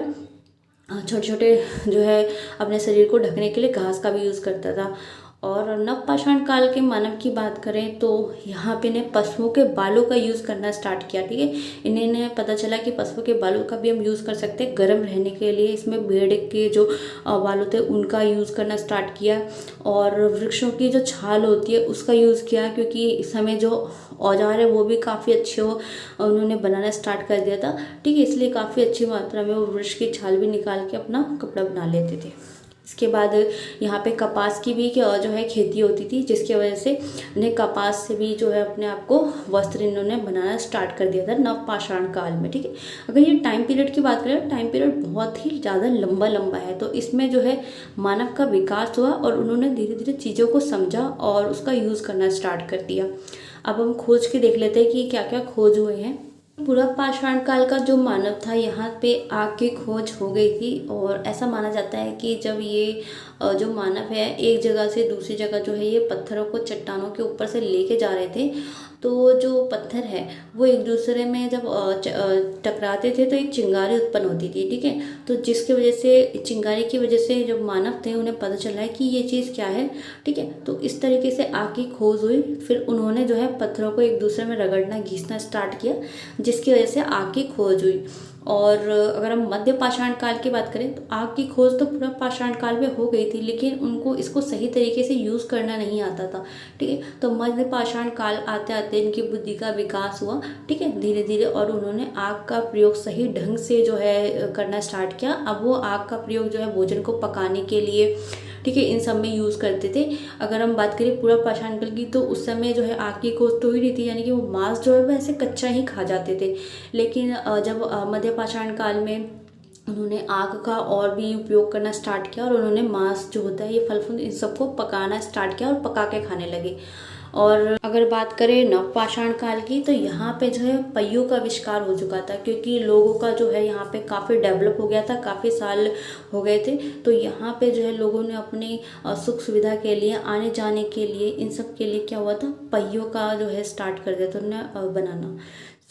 S1: छोटे छोटे जो है अपने शरीर को ढकने के लिए घास का भी यूज़ करता था। और नव पाषाण काल के मानव की बात करें तो यहाँ पे ने पशुओं के बालों का यूज़ करना स्टार्ट किया। ठीक है, इन्हें पता चला कि पशुओं के बालों का भी हम यूज़ कर सकते हैं गर्म रहने के लिए। इसमें भेड़ के जो बाल होते हैं उनका यूज़ करना स्टार्ट किया, और वृक्षों की जो छाल होती है उसका यूज़ किया, क्योंकि इस समय जो औजार है वो भी काफ़ी अच्छे उन्होंने बनाना स्टार्ट कर दिया था। ठीक है, इसलिए काफ़ी अच्छी मात्रा में वो वृक्ष की छाल भी निकाल के अपना कपड़ा बना लेते थे। इसके बाद यहाँ पे कपास की भी जो है खेती होती थी, जिसकी वजह से इन्हें कपास से भी जो है अपने आप को वस्त्र इन्होंने बनाना स्टार्ट कर दिया था नव पाषाण काल में। ठीक है, अगर ये टाइम पीरियड की बात करें, टाइम पीरियड बहुत ही ज़्यादा लंबा है, तो इसमें जो है मानव का विकास हुआ और उन्होंने धीरे धीरे चीज़ों को समझा और उसका यूज़ करना स्टार्ट कर दिया। अब हम खोज के देख लेते हैं कि क्या क्या खोज हुए हैं। पूरा पाषाण काल का जो मानव था यहाँ पे आग की खोज हो गई थी, और ऐसा माना जाता है कि जब ये जो मानव है एक जगह से दूसरी जगह जो है ये पत्थरों को चट्टानों के ऊपर से लेके जा रहे थे, तो जो पत्थर है वो एक दूसरे में जब टकराते थे तो एक चिंगारी उत्पन्न होती थी। ठीक है, तो जिसकी वजह से, चिंगारी की वजह से जो मानव थे उन्हें पता चला है कि ये चीज़ क्या है। ठीक है, तो इस तरीके से आग की खोज हुई, फिर उन्होंने जो है पत्थरों को एक दूसरे में रगड़ना, घिसना स्टार्ट किया, जिसकी वजह से आग की खोज हुई। और अगर हम मध्य पाषाण काल की बात करें तो आग की खोज तो पूरा पाषाण काल में हो गई थी, लेकिन उनको इसको सही तरीके से यूज़ करना नहीं आता था। ठीक है, तो मध्य पाषाण काल आते आते इनकी बुद्धि का विकास हुआ। ठीक है, धीरे धीरे, और उन्होंने आग का प्रयोग सही ढंग से जो है करना स्टार्ट किया। अब वो आग का प्रयोग जो है भोजन को पकाने के लिए, ठीक है, इन सब में यूज़ करते थे। अगर हम बात करें पूरा पाषाण काल की, तो उस समय जो है आग की खोज तो ही नहीं थी, यानी कि वो मांस जो है वो ऐसे कच्चा ही खा जाते थे। लेकिन जब मध्य पाषाण काल में उन्होंने आग का और भी उपयोग करना स्टार्ट किया, और उन्होंने मांस जो होता है, ये फल फूल, इन सबको पकाना स्टार्ट किया और पका के खाने लगे। और अगर बात करें नव पाषाण काल की, तो यहाँ पे जो है पहियों का आविष्कार हो चुका था, क्योंकि लोगों का जो है यहाँ पे काफ़ी डेवलप हो गया था, काफ़ी साल हो गए थे, तो यहाँ पे जो है लोगों ने अपनी सुख सुविधा के लिए, आने जाने के लिए, इन सब के लिए क्या हुआ था, पहियों का जो है स्टार्ट कर दिया था उन्होंने बनाना।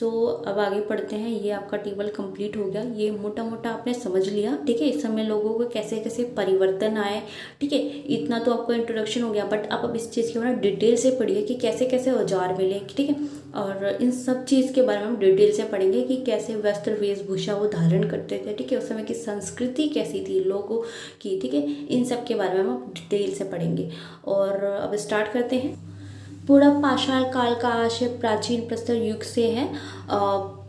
S1: तो अब आगे पढ़ते हैं। ये आपका टेबल कंप्लीट हो गया, ये मोटा मोटा आपने समझ लिया। ठीक है, इस समय लोगों को कैसे कैसे परिवर्तन आए। ठीक है, इतना तो आपको इंट्रोडक्शन हो गया, बट आप अब इस चीज़ के बारे में डिटेल से पढ़िए कि कैसे कैसे औजार मिले। ठीक है, और इन सब चीज़ के बारे में हम डिटेल से पढ़ेंगे कि कैसे वस्त्र वेशभूषा वो धारण करते थे। ठीक है, उस समय की संस्कृति कैसी थी लोगों की। ठीक है, इन सब के बारे में हम डिटेल से पढ़ेंगे। और अब स्टार्ट करते हैं। पूरा पाषाण काल का आशय प्राचीन प्रस्तर युग से है।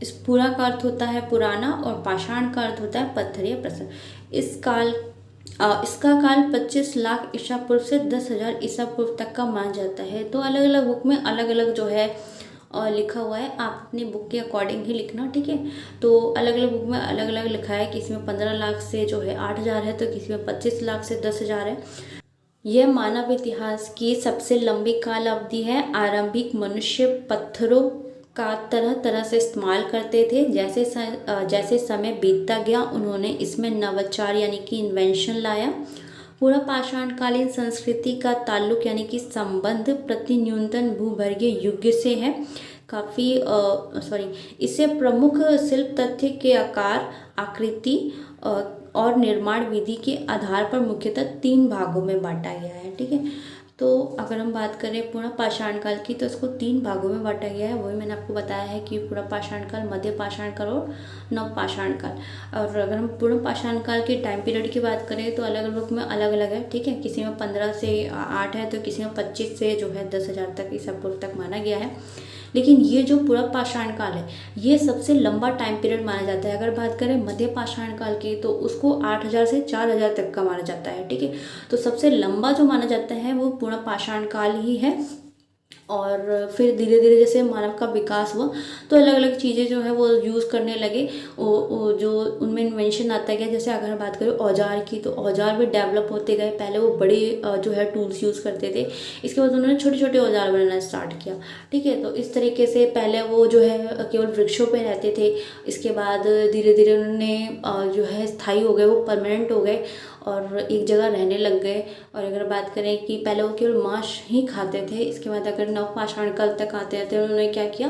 S1: इस पूरा का अर्थ होता है पुराना, और पाषाण का अर्थ होता है पत्थर या प्रस्तर। इसका काल 25 लाख ईसा पूर्व से 10,000 ईसा पूर्व तक का माना जाता है। तो अलग अलग बुक में अलग अलग जो है लिखा हुआ है, आप अपनी बुक के अकॉर्डिंग ही लिखना। ठीक है, तो अलग अलग बुक में अलग अलग लिखा है, किसी में 15 लाख से जो है 8,000 है, तो किसी में 25 लाख से 10,000 है। यह मानव इतिहास की सबसे लंबी काल अवधि है। आरंभिक मनुष्य पत्थरों का तरह तरह से इस्तेमाल करते थे। जैसे समय बीतता गया उन्होंने इसमें नवाचार यानी कि इन्वेंशन लाया। पूरा पाषाणकालीन संस्कृति का ताल्लुक यानी कि संबंध प्रति न्यूनतम भूगर्भीय युग से है। काफ़ी इसे प्रमुख शिल्प तथ्य के आकार, आकृति और निर्माण विधि के आधार पर मुख्यतः 3 भागों में बांटा गया है। ठीक है, तो अगर हम बात करें पूर्ण पाषाण काल की तो इसको 3 भागों में बांटा गया है। वही मैंने आपको बताया है कि पूर्ण पाषाण काल, मध्य पाषाण काल और नव पाषाण काल। और अगर हम पूर्ण पाषाण काल के टाइम पीरियड की बात करें तो अलग अलग में अलग अलग है। ठीक है, किसी में 15 से 8 है, तो किसी में 25 से जो है 10,000 तक ईसा पूर्व तक माना गया है। लेकिन ये जो पूरा पाषाण काल है ये सबसे लंबा टाइम पीरियड माना जाता है। अगर बात करें मध्य पाषाण काल की तो उसको 8,000 से 4,000 तक का माना जाता है। ठीक है, तो सबसे लंबा जो माना जाता है वो पूर्ण पाषाण काल ही है। और फिर धीरे धीरे जैसे मानव का विकास हुआ तो अलग अलग चीज़ें जो है वो यूज़ करने लगे, वो जो उनमें इन्वेंशन आता गया। जैसे अगर बात करें औजार की तो औजार भी डेवलप होते गए। पहले वो बड़े जो है टूल्स यूज़ करते थे, इसके बाद उन्होंने छोटे छोटे औजार बनाना स्टार्ट किया। ठीक है, तो इस तरीके से पहले वो जो है केवल वृक्षों पर रहते थे, इसके बाद धीरे धीरे उन्होंने जो है स्थायी हो गए, वो परमानेंट हो गए और एक जगह रहने लग गए। और अगर बात करें कि पहले वो केवल मांस ही खाते थे, इसके बाद अगर नव पाषाण काल तक आते आते उन्होंने क्या किया,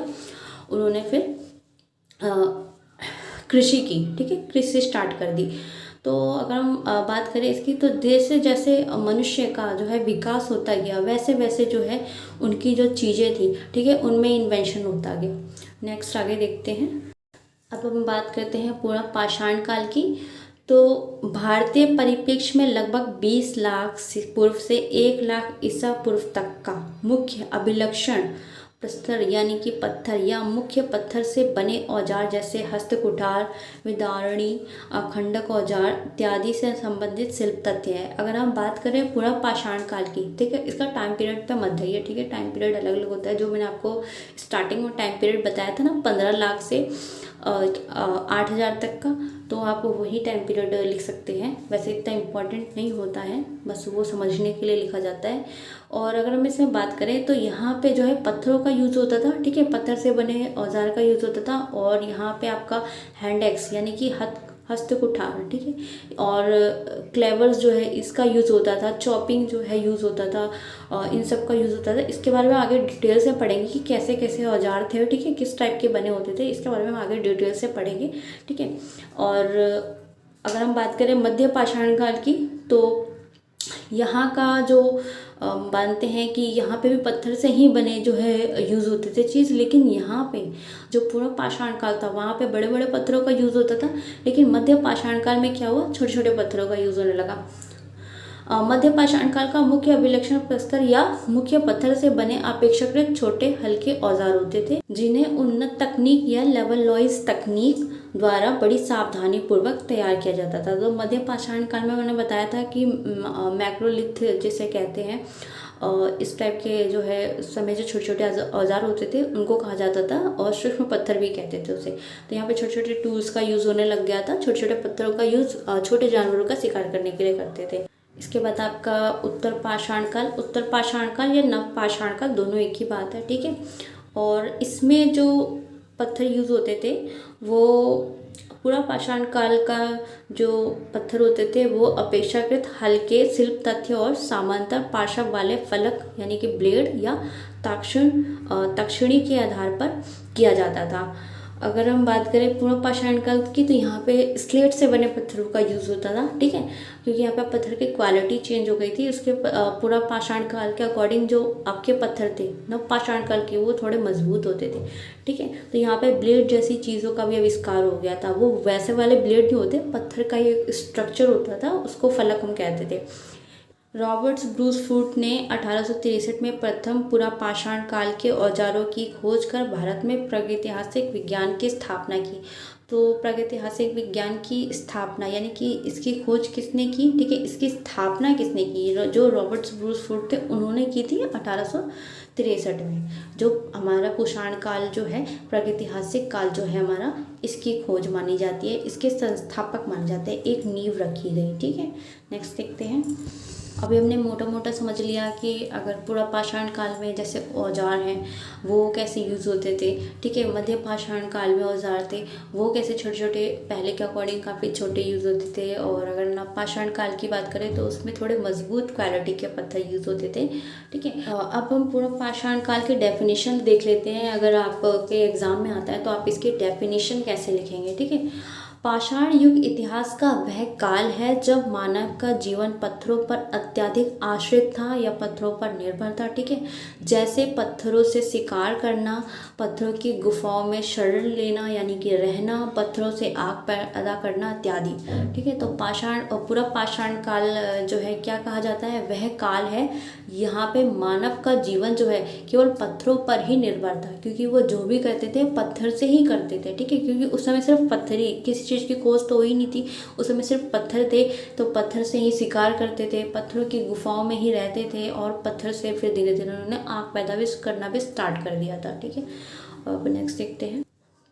S1: उन्होंने फिर कृषि की। ठीक है, कृषि स्टार्ट कर दी। तो अगर हम बात करें इसकी तो जैसे जैसे मनुष्य का जो है विकास होता गया वैसे वैसे जो है उनकी जो चीज़ें थी, ठीक है, उनमें इन्वेंशन होता गया। नेक्स्ट आगे देखते हैं। अब हम बात करते हैं पूरा पाषाण काल की। तो भारतीय परिप्रेक्ष्य में लगभग 20 लाख पूर्व से 1 लाख ईसा पूर्व तक का मुख्य अभिलक्षण प्रस्तर यानी कि पत्थर या मुख्य पत्थर से बने औजार जैसे हस्त कुठार, विदारणी, खंडक औजार इत्यादि से संबंधित शिल्प तथ्य है। अगर हम बात करें पूरा पाषाण काल की, ठीक है, इसका टाइम पीरियड पे मध्य है। ठीक है, टाइम पीरियड अलग अलग होता है। जो मैंने आपको स्टार्टिंग में टाइम पीरियड बताया था ना 15 लाख से 8,000 तक का, तो आप वही टाइम पीरियड लिख सकते हैं। वैसे इतना इम्पोर्टेंट नहीं होता है, बस वो समझने के लिए लिखा जाता है। और अगर हम इसमें बात करें तो यहाँ पे जो है पत्थरों का यूज़ होता था। ठीक है, पत्थर से बने औजार का यूज़ होता था। और यहाँ पे आपका हैंड एक्स यानी कि हस्त कुठार, ठीक है, और क्लेवर्स जो है इसका यूज़ होता था। चॉपिंग जो है यूज़ होता था, इन सब का यूज़ होता था। इसके बारे में आगे डिटेल से पढ़ेंगे कि कैसे कैसे औजार थे, ठीक है, किस टाइप के बने होते थे, इसके बारे में हम आगे डिटेल से पढ़ेंगे। ठीक है, और अगर हम बात करें मध्य पाषाण काल की तो यहाँ का जो मानते हैं कि यहाँ पे भी पत्थर से ही बने जो है यूज़ होते थे चीज़। लेकिन यहाँ पे जो पूरा पाषाण काल था वहाँ पे बड़े बड़े पत्थरों का यूज़ होता था। लेकिन मध्य पाषाण काल में क्या हुआ, छोटे छोटे पत्थरों का यूज़ होने लगा। मध्य पाषाण काल का मुख्य अभिलक्षण प्रस्तर या मुख्य पत्थर से बने अपेक्षाकृत छोटे हल्के औजार होते थे, जिन्हें उन्नत तकनीक या लेवलॉइज तकनीक द्वारा बड़ी सावधानी पूर्वक तैयार किया जाता था। तो मध्य पाषाण काल में मैंने बताया था कि मैक्रोलिथ जिसे कहते हैं, इस टाइप के जो है समय जो छोटे छोटे औजार होते थे उनको कहा जाता था, और सूक्ष्म पत्थर भी कहते थे उसे। तो यहाँ पे छोटे छोटे टूल्स का यूज़ होने लग गया था। छोटे छोटे पत्थरों का यूज़ छोटे जानवरों का शिकार करने के लिए करते थे। इसके बाद आपका उत्तर पाषाण काल या नव पाषाण काल दोनों एक ही बात है। ठीक है, और इसमें जो पत्थर यूज़ होते थे वो पूरा पाषाण काल का जो पत्थर होते थे वो अपेक्षाकृत हल्के शिल्प तथ्य और समांतर पार्श्व वाले फलक यानी कि ब्लेड या तक्षिणी के आधार पर किया जाता था। अगर हम बात करें पूर्ण पाषाण काल की तो यहाँ पे स्लेट से बने पत्थरों का यूज़ होता था। ठीक है, क्योंकि यहाँ पे पत्थर की क्वालिटी चेंज हो गई थी। उसके पूरा पाषाण काल के अकॉर्डिंग जो आपके पत्थर थे नव पाषाण काल के वो थोड़े मजबूत होते थे। ठीक है, तो यहाँ पे ब्लेड जैसी चीज़ों का भी आविष्कार हो गया था। वो वैसे वाले ब्लेड नहीं होते, पत्थर का ही स्ट्रक्चर होता था, उसको फलक हम कहते थे। रॉबर्ट्स ब्रूस फूट ने 1863 में प्रथम पूरा पाषाण काल के औजारों की खोज कर भारत में प्रागैतिहासिक विज्ञान की स्थापना की। तो प्रागैतिहासिक विज्ञान की स्थापना यानी कि इसकी खोज किसने की, ठीक है, इसकी स्थापना किसने की, जो रॉबर्ट्स ब्रूस फूट थे उन्होंने की थी 1863 में। जो हमारा पाषाण काल जो है प्रागैतिहासिक काल जो है हमारा, इसकी खोज मानी जाती है, इसके संस्थापक माने जाते हैं, एक नींव रखी गई। ठीक है, नेक्स्ट देखते हैं। अभी हमने मोटा मोटा समझ लिया कि अगर पूरा पाषाण काल में जैसे औजार हैं वो कैसे यूज़ होते थे, ठीक है। मध्य पाषाण काल में औजार थे वो कैसे छोटे छोटे, पहले के अकॉर्डिंग काफ़ी छोटे यूज़ होते थे। और अगर नव पाषाण काल की बात करें तो उसमें थोड़े मजबूत क्वालिटी के पत्थर यूज़ होते थे, ठीक है। अब हम पूरा पाषाण काल के डेफिनेशन देख लेते हैं। अगर आपके एग्ज़ाम में आता है तो आप इसकी डेफिनेशन कैसे लिखेंगे, ठीक है। पाषाण युग इतिहास का वह काल है जब मानव का जीवन पत्थरों पर अत्यधिक आश्रित था या पत्थरों पर निर्भर था, ठीक है। जैसे पत्थरों से शिकार करना, पत्थरों की गुफाओं में शरण लेना यानी कि रहना, पत्थरों से आग पैदा करना इत्यादि, ठीक है। तो पाषाण पूरा पाषाण काल जो है क्या कहा जाता है, वह काल है यहाँ पे मानव का जीवन जो है केवल पत्थरों पर ही निर्भर था, क्योंकि वो जो भी करते थे पत्थर से ही करते थे, ठीक है। क्योंकि उस समय सिर्फ पत्थर ही, किसी चीज़ की खोज तो हुई नहीं थी, उस समय सिर्फ पत्थर थे, तो पत्थर से ही शिकार करते थे, पत्थरों की गुफाओं में ही रहते थे और पत्थर से फिर धीरे धीरे उन्होंने आग पैदा भी करना भी स्टार्ट कर दिया था, ठीक है। अब नेक्स्ट देखते हैं।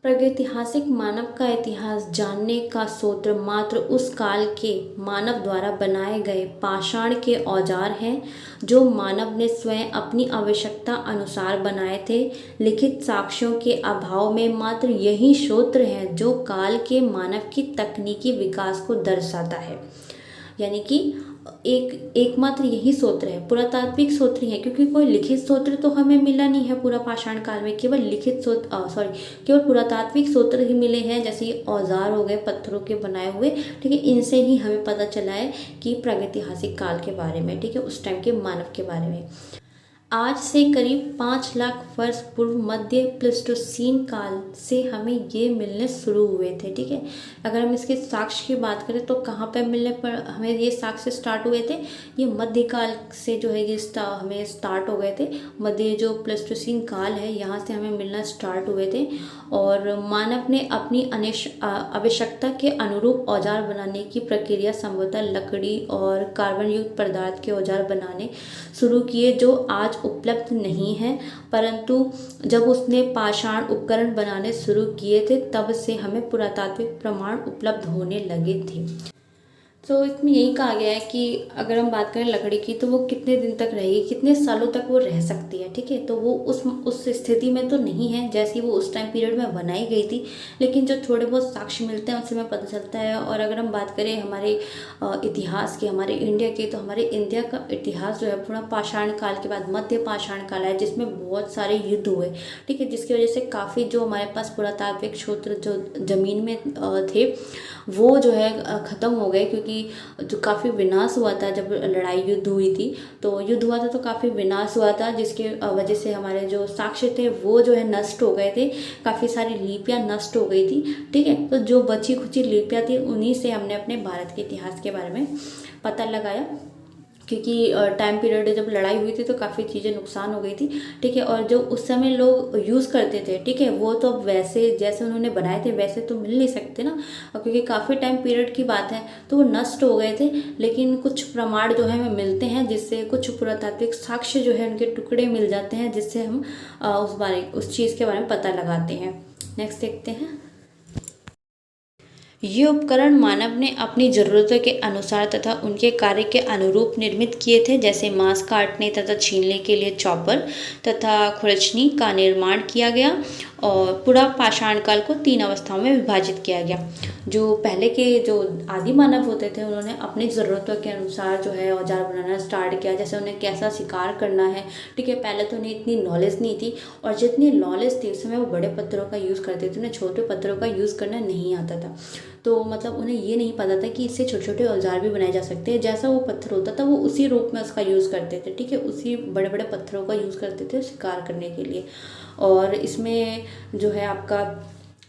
S1: प्रागैतिहासिक मानव का इतिहास जानने का सूत्र मात्र उस काल के मानव द्वारा बनाए गए पाषाण के औजार हैं जो मानव ने स्वयं अपनी आवश्यकता अनुसार बनाए थे। लिखित साक्ष्यों के अभाव में मात्र यही सूत्र है जो काल के मानव की तकनीकी विकास को दर्शाता है। यानी कि एकमात्र यही सूत्र है, पुरातात्विक सूत्र ही है, क्योंकि कोई लिखित सूत्र तो हमें मिला नहीं है पूरा पाषाण काल में। केवल लिखित सूत्र केवल पुरातात्विक सूत्र ही मिले हैं, जैसे ये औजार हो गए पत्थरों के बनाए हुए, ठीक है। इनसे ही हमें पता चला है कि प्रागैतिहासिक काल के बारे में, ठीक है, उस टाइम के मानव के बारे में। आज से करीब 5 लाख वर्ष पूर्व मध्य प्लेस्टोसीन काल से हमें ये मिलने शुरू हुए थे, ठीक है। अगर हम इसके साक्ष्य की बात करें तो कहाँ पर मिलने पर हमें ये साक्ष्य स्टार्ट हुए थे, ये मध्यकाल से जो है ये हमें स्टार्ट हो गए थे। मध्य जो प्लेस्टोसीन काल है यहाँ से हमें मिलना स्टार्ट हुए थे और मानव ने अपनी आवश्यकता के अनुरूप औजार बनाने की प्रक्रिया संभवतः लकड़ी और कार्बन युक्त पदार्थ के औजार बनाने शुरू किए जो आज उपलब्ध नहीं है, परंतु जब उसने पाषाण उपकरण बनाने शुरू किए थे तब से हमें पुरातात्विक प्रमाण उपलब्ध होने लगे थे। तो इसमें यही कहा गया है कि अगर हम बात करें लकड़ी की तो वो कितने दिन तक रहेगी, कितने सालों तक वो रह सकती है, ठीक है। तो वो उस स्थिति में तो नहीं है जैसी वो उस टाइम पीरियड में बनाई गई थी, लेकिन जो थोड़े बहुत साक्ष्य मिलते हैं उससे हमें पता चलता है। और अगर हम बात करें हमारे इतिहास की, हमारे इंडिया की, तो हमारे इंडिया का इतिहास जो है पूरा पाषाण काल के बाद मध्य पाषाण काल है, जिसमें बहुत सारे युद्ध हुए, ठीक है, जिसकी वजह से काफ़ी जो हमारे पास पुरातात्विक सूत्र जो ज़मीन में थे वो जो है ख़त्म हो गए, क्योंकि जो काफ़ी विनाश हुआ था जब लड़ाई युद्ध हुई थी, तो युद्ध हुआ था तो काफ़ी विनाश हुआ था, जिसके वजह से हमारे जो साक्ष्य थे वो जो है नष्ट हो गए थे, काफ़ी सारी लिपियाँ नष्ट हो गई थी, ठीक है। तो जो बची खुची लिपियाँ थी उन्हीं से हमने अपने भारत के इतिहास के बारे में पता लगाया, क्योंकि टाइम पीरियड जब लड़ाई हुई थी तो काफ़ी चीज़ें नुकसान हो गई थी, ठीक है। और जो उस समय लोग यूज़ करते थे, ठीक है, वो तो वैसे जैसे उन्होंने बनाए थे वैसे तो मिल नहीं सकते ना, क्योंकि काफ़ी टाइम पीरियड की बात है तो वो नष्ट हो गए थे। लेकिन कुछ प्रमाण जो है हमें मिलते हैं, जिससे कुछ पुरातात्विक साक्ष्य जो है उनके टुकड़े मिल जाते हैं, जिससे हम उस चीज़ के बारे में पता लगाते हैं। नेक्स्ट देखते हैं। ये उपकरण मानव ने अपनी ज़रूरतों के अनुसार तथा उनके कार्य के अनुरूप निर्मित किए थे, जैसे मांस काटने तथा छीलने के लिए चॉपर तथा खुरचनी का निर्माण किया गया। और पूरा पाषाण काल को 3 अवस्थाओं में विभाजित किया गया। जो पहले के जो आदि मानव होते थे उन्होंने अपनी ज़रूरतों के अनुसार जो है औजार बनाना स्टार्ट किया, जैसे उन्हें कैसा शिकार करना है, ठीक है। पहले तो उन्हें इतनी नॉलेज नहीं थी, और जितनी नॉलेज थी उस समय वो बड़े पत्थरों का यूज़ करते थे, उन्हें छोटे पत्थरों का यूज़ करना नहीं आता था। तो मतलब उन्हें ये नहीं पता था कि इससे छोटे छोटे औजार भी बनाए जा सकते हैं। जैसा वो पत्थर होता था वो उसी रूप में उसका यूज़ करते थे, ठीक है, उसी बड़े बड़े पत्थरों का यूज़ करते थे शिकार करने के लिए। और इसमें जो है आपका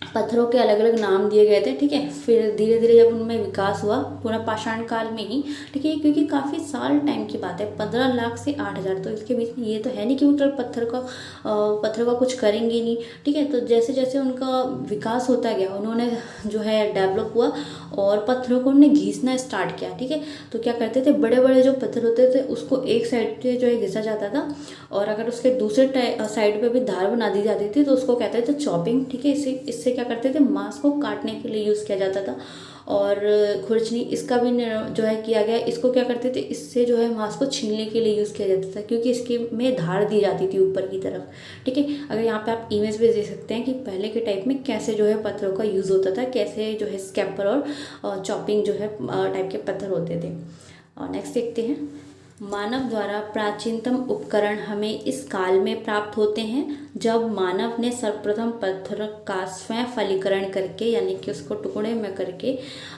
S1: पत्थरों के अलग अलग नाम दिए गए थे, ठीक है। फिर धीरे धीरे जब उनमें विकास हुआ पूरा पाषाण काल में ही, ठीक है, क्योंकि काफ़ी साल टाइम की बात है, 15 लाख से 8,000, तो इसके बीच में ये तो है नहीं कि वो पत्थर का कुछ करेंगे नहीं, ठीक है। तो जैसे जैसे उनका विकास होता गया उन्होंने जो है डेवलप हुआ और पत्थरों को उन्होंने घिसना स्टार्ट किया, ठीक है। तो क्या करते थे, बड़े बड़े जो पत्थर होते थे उसको एक साइड से जो है घिसा जाता था, और अगर उसके दूसरे साइड पे भी धार बना दी जाती थी तो उसको कहते थे चॉपिंग, ठीक है। इससे क्या करते थे, मांस को काटने के लिए यूज़ किया जाता था। और खुरचनी, इसका भी जो है किया गया, इसको क्या करते थे, इससे जो है मांस को छीलने के लिए यूज़ किया जाता था, क्योंकि इसके में धार दी जाती थी ऊपर की तरफ। ठीक है, अगर यहाँ पे आप इमेज भी देख सकते हैं कि पहले के टाइप में कैसे जो है पत्थरों का यूज़ होता था, कैसे जो है स्कैपर और चॉपिंग जो है टाइप के पत्थर होते थे। और नेक्स्ट देखते हैं, मानव द्वारा प्राचीनतम उपकरण हमें इस काल में प्राप्त होते हैं जब मानव ने सर्वप्रथम पत्थर का स्वयं फलीकरण करके, यानी कि उसको टुकड़े में करके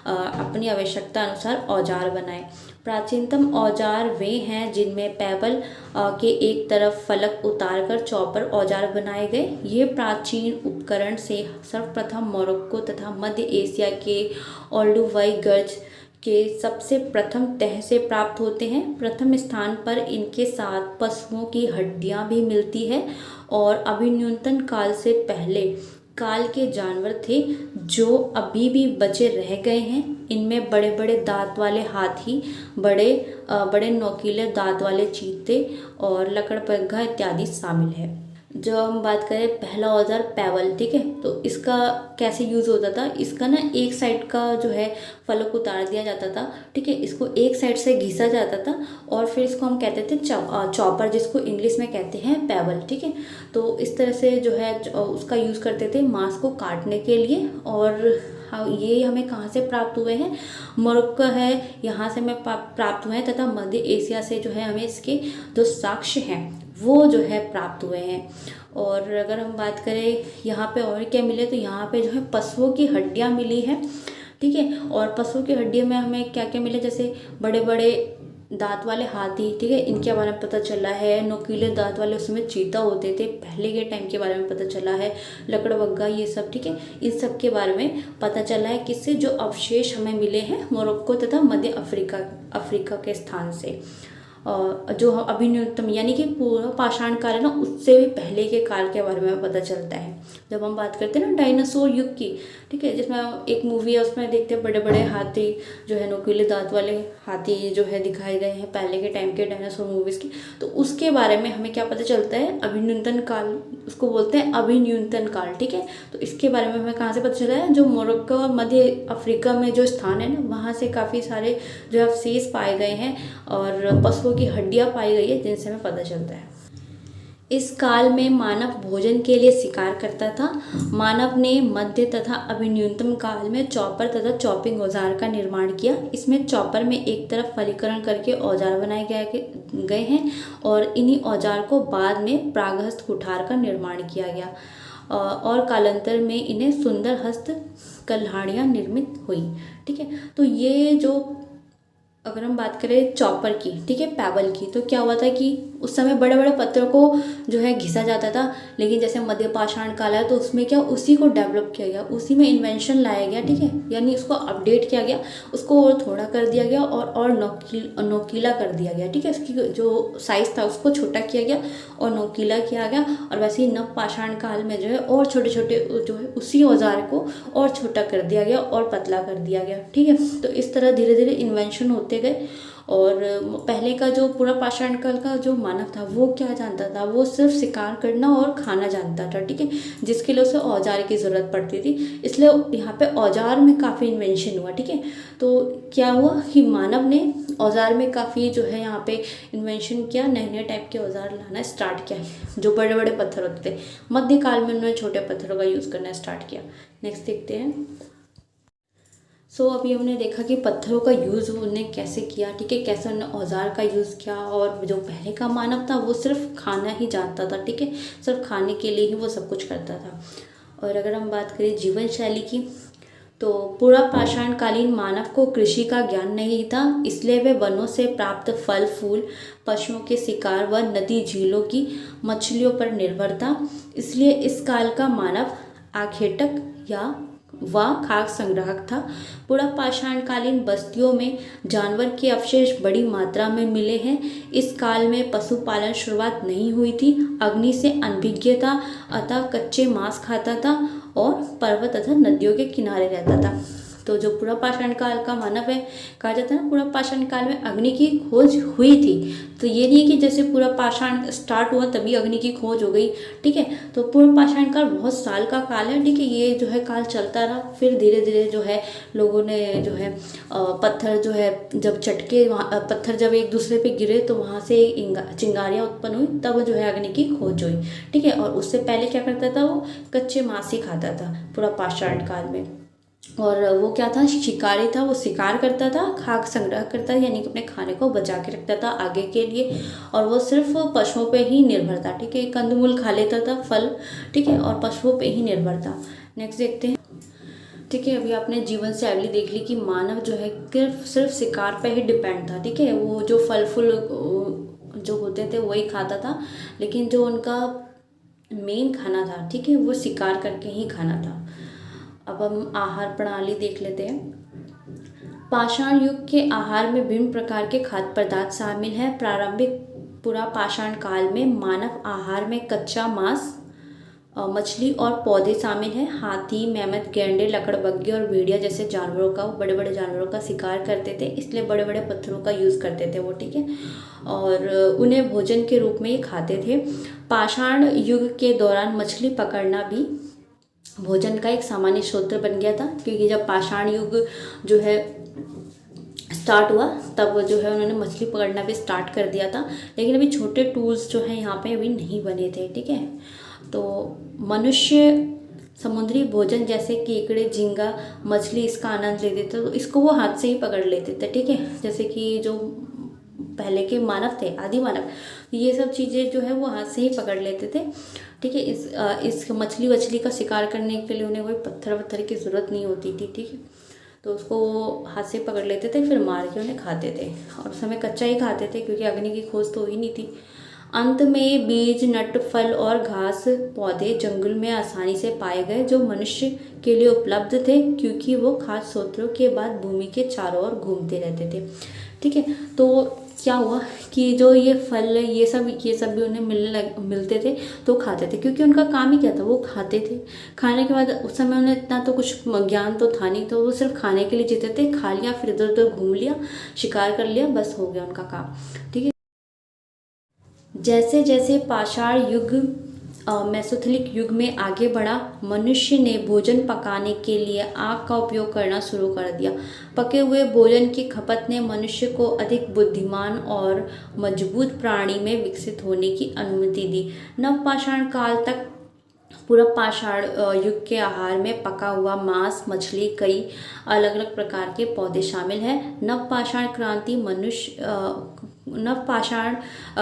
S1: अपनी आवश्यकता अनुसार औजार बनाए। प्राचीनतम औजार वे हैं जिनमें पैबल के एक तरफ फलक उतारकर चौपर औजार बनाए गए। ये प्राचीन उपकरण से सर्वप्रथम मोरक्को तथा मध्य एशिया के ओल्डुवाई गर्ज के सबसे प्रथम तह से प्राप्त होते हैं। प्रथम स्थान पर इनके साथ पशुओं की हड्डियां भी मिलती है और अभिन्यूनतन काल से पहले काल के जानवर थे जो अभी भी बचे रह गए हैं। इनमें बड़े बड़े दांत वाले हाथी, बड़े नोकीले दांत वाले चीते और लकड़बग्घा इत्यादि शामिल है। जो हम बात करें पहला औजार पैवल, ठीक है, तो इसका कैसे यूज़ होता था, इसका ना एक साइड का जो है फलक उतार दिया जाता था। ठीक है, इसको एक साइड से घिसा जाता था और फिर इसको हम कहते थे चॉपर, जिसको इंग्लिश में कहते हैं पैवल। ठीक है, तो इस तरह से जो है उसका यूज़ करते थे मांस को काटने के लिए। और ये हमें कहाँ से प्राप्त हुए हैं, मोरक्को है, यहाँ से हमें प्राप्त हुए हैं, तथा मध्य एशिया से जो है हमें इसके जो साक्ष्य हैं वो जो है प्राप्त हुए हैं। और अगर हम बात करें यहाँ पे और क्या मिले, तो यहाँ पे जो है पशुओं की हड्डियाँ मिली हैं। ठीक है, और पशुओं की हड्डियों में हमें क्या क्या मिले, जैसे बड़े बड़े दांत वाले हाथी, ठीक है, इनके बारे में पता चला है। नोकीले दांत वाले उसमें चीता होते थे पहले के टाइम के बारे में पता चला है। लकड़बग्घा, ये सब, ठीक है, इन सब के बारे में पता चला है। किससे, जो अवशेष हमें मिले हैं मोरक्को तथा मध्य अफ्रीका के स्थान से। जो अभिन्यूनतम यानी कि पूरा पाषाण काल है ना, उससे भी पहले के काल के बारे में पता चलता है। जब हम बात करते हैं ना डायनासोर युग की, ठीक है, जिसमें एक मूवी है उसमें देखते हैं बड़े बड़े हाथी जो है, नुकीले दांत वाले हाथी जो है दिखाए गए हैं पहले के टाइम के डायनासोर मूवीज़ की, तो उसके बारे में हमें क्या पता चलता है, अभिन्यूनतन काल, उसको बोलते हैं अभिन्यूनतन काल। ठीक है, तो इसके बारे में हमें कहाँ से पता चला है, जो मोरक्को और मध्य अफ्रीका में जो स्थान है ना, वहाँ से काफ़ी सारे जो है अवशेष पाए गए हैं और पशुओं की हड्डियां पाई गई है, जिनसे हमें पता चलता है। इस काल में मानव भोजन के लिए शिकार करता था। मानव ने मध्य तथा अभिन्यूनतम काल में चॉपर तथा चॉपिंग औजार का निर्माण किया। इसमें चॉपर में एक तरफ फलीकरण करके औजार बनाए गए हैं और इन्हीं औजार को बाद में प्रागहस्त कुठार का निर्माण किया गया और कालांतर में इन्हें सुंदर हस्त कल्हाड़ियाँ निर्मित हुई। ठीक है, तो ये जो अगर हम बात करें चॉपर की, ठीक है, पैबल की, तो क्या हुआ था कि उस समय बड़े बड़े पत्थरों को जो है घिसा जाता था। लेकिन जैसे मध्य पाषाण काल है तो उसमें क्या, उसी को डेवलप किया गया, उसी में इन्वेंशन लाया गया। ठीक है, यानी उसको अपडेट किया गया, उसको और थोड़ा कर दिया गया और नोकीला कर दिया गया। ठीक है, उसकी जो साइज़ था उसको छोटा किया गया और नोकीला किया गया। और वैसे ही नव पाषाण काल में जो है और छोटे छोटे जो है उसी औजार को और छोटा कर दिया गया और पतला कर दिया गया। ठीक है, तो इस तरह धीरे धीरे इन्वेंशन होते गए। और पहले का जो पूरा पाषाण काल का जो मानव था वो क्या जानता था, वो सिर्फ शिकार करना और खाना जानता था। ठीक है, जिसके लिए उसे औजार की ज़रूरत पड़ती थी, इसलिए यहाँ पे औजार में काफ़ी इन्वेंशन हुआ। ठीक है, तो क्या हुआ कि मानव ने औजार में काफ़ी जो है यहाँ पे इन्वेंशन किया, नए नए टाइप के औजार लाना स्टार्ट किया। जो बड़े बड़े पत्थर होते थे, मध्यकाल में उन्होंने छोटे पत्थरों का यूज़ करना स्टार्ट किया। नेक्स्ट देखते हैं। अभी हमने देखा कि पत्थरों का यूज़ उन्होंने कैसे किया। ठीक है, कैसे उन्होंने औजार का यूज़ किया। और जो पहले का मानव था वो सिर्फ खाना ही जानता था। ठीक है, सिर्फ खाने के लिए ही वो सब कुछ करता था। और अगर हम बात करें जीवन शैली की, तो पूरा पाषाणकालीन मानव को कृषि का ज्ञान नहीं था, इसलिए वे वनों से प्राप्त फल फूल, पशुओं के शिकार व नदी झीलों की मछलियों पर निर्भर था। इसलिए इस काल का मानव आखेटक या खाद्य संग्राहक था। पूरा पाषाणकालीन बस्तियों में जानवर के अवशेष बड़ी मात्रा में मिले हैं। इस काल में पशुपालन शुरुआत नहीं हुई थी। अग्नि से अनभिज्ञ था, अतः कच्चे मांस खाता था और पर्वत तथा नदियों के किनारे रहता था। तो जो पूरा पाषाण काल का मानव है, कहा जाता है ना पूरा पाषाण काल में अग्नि की खोज हुई थी। तो ये नहीं कि जैसे पूरा पाषाण स्टार्ट हुआ तभी अग्नि की खोज हो गई, ठीक है। तो पूरा पाषाण काल बहुत साल का काल है, ठीक है। ये जो है काल चलता रहा, फिर धीरे धीरे जो है लोगों ने जो है पत्थर जो है जब चटके, वहाँ पत्थर जब एक दूसरे पे गिरे तो वहाँ से चिंगारियाँ उत्पन्न हुई, तब जो है अग्नि की खोज हुई, ठीक है। और उससे पहले क्या करता था, वो कच्चे मांस ही खाता था पूरा पाषाण काल में। और वो क्या था, शिकारी था, वो शिकार करता था, खाक संग्रह करता था, यानी कि अपने खाने को बचा के रखता था आगे के लिए। और वो सिर्फ पशुओं पे ही निर्भर था, ठीक है। कंदमूल खा लेता था, फल, ठीक है, और पशुओं पे ही निर्भर था। नेक्स्ट देखते हैं, ठीक है। अभी आपने जीवन शैली देख ली कि मानव जो है सिर्फ शिकार पे ही डिपेंड था, ठीक है। वो जो फल फूल जो होते थे वही खाता था, लेकिन जो उनका मेन खाना था, ठीक है, वो शिकार करके ही खाना था। अब हम आहार प्रणाली देख लेते हैं। पाषाण युग के आहार में विभिन्न प्रकार के खाद्य पदार्थ शामिल हैं। प्रारंभिक पूरा पाषाण काल में मानव आहार में कच्चा मांस, मछली और पौधे शामिल हैं। हाथी, मेमथ, गैंडे, लकड़बग्घे और भेड़िया जैसे जानवरों का, बड़े बड़े जानवरों का शिकार करते थे, इसलिए बड़े बड़े पत्थरों का यूज़ करते थे वो, ठीक है। और उन्हें भोजन के रूप में ही खाते थे। पाषाण युग के दौरान मछली पकड़ना भी भोजन का एक सामान्य स्रोत बन गया था, क्योंकि जब पाषाण युग जो है स्टार्ट हुआ तब जो है उन्होंने मछली पकड़ना भी स्टार्ट कर दिया था। लेकिन अभी छोटे टूल्स जो हैं यहाँ पे अभी नहीं बने थे, ठीक है। तो मनुष्य समुद्री भोजन जैसे केकड़े, झींगा, मछली इसका आनंद लेते थे, तो इसको वो हाथ से ही पकड़ लेते थे, ठीक है। जैसे कि जो पहले के मानव थे, आदि मानव, ये सब चीज़ें जो है वो हाथ से ही पकड़ लेते थे, ठीक है। इस मछली वछली का शिकार करने के लिए उन्हें कोई पत्थर वत्थर की ज़रूरत नहीं होती थी, ठीक है। तो उसको वो हाथ से पकड़ लेते थे, फिर मार के उन्हें खाते थे, और उस समय कच्चा ही खाते थे क्योंकि अग्नि की खोज तो हुई नहीं थी। अंत में बीज, नट, फल और घास पौधे जंगल में आसानी से पाए गए, जो मनुष्य के लिए उपलब्ध थे, क्योंकि वो खाद्य स्रोतों के बाद भूमि के चारों ओर घूमते रहते थे, ठीक है। तो क्या हुआ कि जो ये फल ये सब भी उन्हें मिलते थे तो खाते थे, क्योंकि उनका काम ही क्या था, वो खाते थे। खाने के बाद उस समय उन्हें इतना तो कुछ ज्ञान तो था नहीं, तो वो सिर्फ खाने के लिए जीते थे। खा लिया, फिर इधर उधर घूम लिया, शिकार कर लिया, बस हो गया उनका काम, ठीक है। जैसे जैसे पाषाण युग मेसोलिथिक युग में आगे बढ़ा, मनुष्य ने भोजन पकाने के लिए आग का उपयोग करना शुरू कर दिया। पके हुए भोजन की खपत ने मनुष्य को अधिक बुद्धिमान और मजबूत प्राणी में विकसित होने की अनुमति दी। नवपाषाण काल तक पूरा पाषाण युग के आहार में पका हुआ मांस, मछली, कई अलग अलग प्रकार के पौधे शामिल हैं। नवपाषाण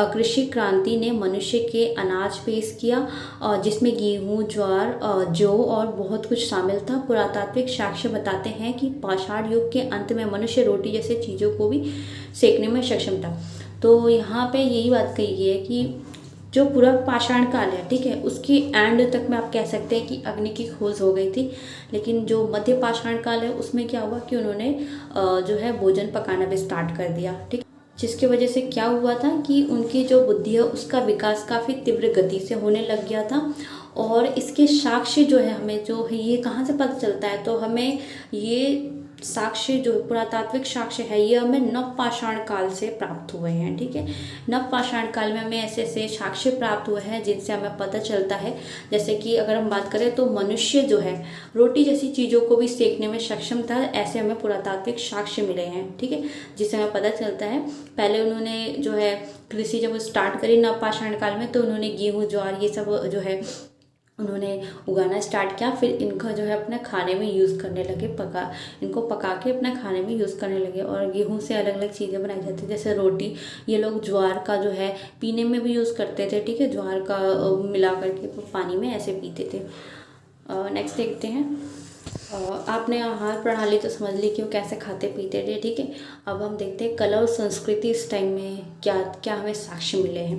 S1: कृषि क्रांति ने मनुष्य के अनाज पेश किया, जिसमें गेहूं, ज्वार, जौ और बहुत कुछ शामिल था। पुरातात्विक साक्ष्य बताते हैं कि पाषाण युग के अंत में मनुष्य रोटी जैसे चीज़ों को भी सेकने में सक्षम था। तो यहाँ पे यही बात कही गई है कि जो पूरा पाषाण काल है, ठीक है, उसकी एंड तक में आप कह सकते हैं कि अग्नि की खोज हो गई थी। लेकिन जो मध्य पाषाण काल है उसमें क्या हुआ कि उन्होंने जो है भोजन पकाना भी स्टार्ट कर दिया, ठीक। जिसकी वजह से क्या हुआ था कि उनकी जो बुद्धि है उसका विकास काफ़ी तीव्र गति से होने लग गया था। और इसके साक्ष्य जो है हमें जो है ये कहाँ से पता चलता है, तो हमें ये साक्ष्य जो पुरातात्विक साक्ष्य है ये हमें नवपाषाण काल से प्राप्त हुए हैं, ठीक है। नवपाषाण काल में हमें ऐसे ऐसे साक्ष्य प्राप्त हुए हैं जिनसे हमें पता चलता है, जैसे कि अगर हम बात करें तो मनुष्य जो है रोटी जैसी चीज़ों को भी सेकने में सक्षम था, ऐसे हमें पुरातात्विक साक्ष्य मिले हैं, ठीक है, जिससे हमें पता चलता है। पहले उन्होंने जो है कृषि जब स्टार्ट करी नवपाषाण काल में, तो उन्होंने गेहूँ, ज्वार ये सब जो है उन्होंने उगाना स्टार्ट किया। फिर इनका जो है अपने खाने में यूज़ करने लगे, इनको पका के अपने खाने में यूज़ करने लगे। और गेहूं से अलग अलग चीज़ें बनाई जाती, जैसे रोटी। ये लोग ज्वार का जो है पीने में भी यूज़ करते थे, ठीक है, ज्वार का मिला करके पानी में ऐसे पीते थे। नेक्स्ट देखते हैं। आपने आहार प्रणाली तो समझ ली कि वो कैसे खाते पीते थे, ठीक है। अब हम देखते हैं कला और संस्कृति इस टाइम में क्या क्या हमें साक्ष्य मिले हैं।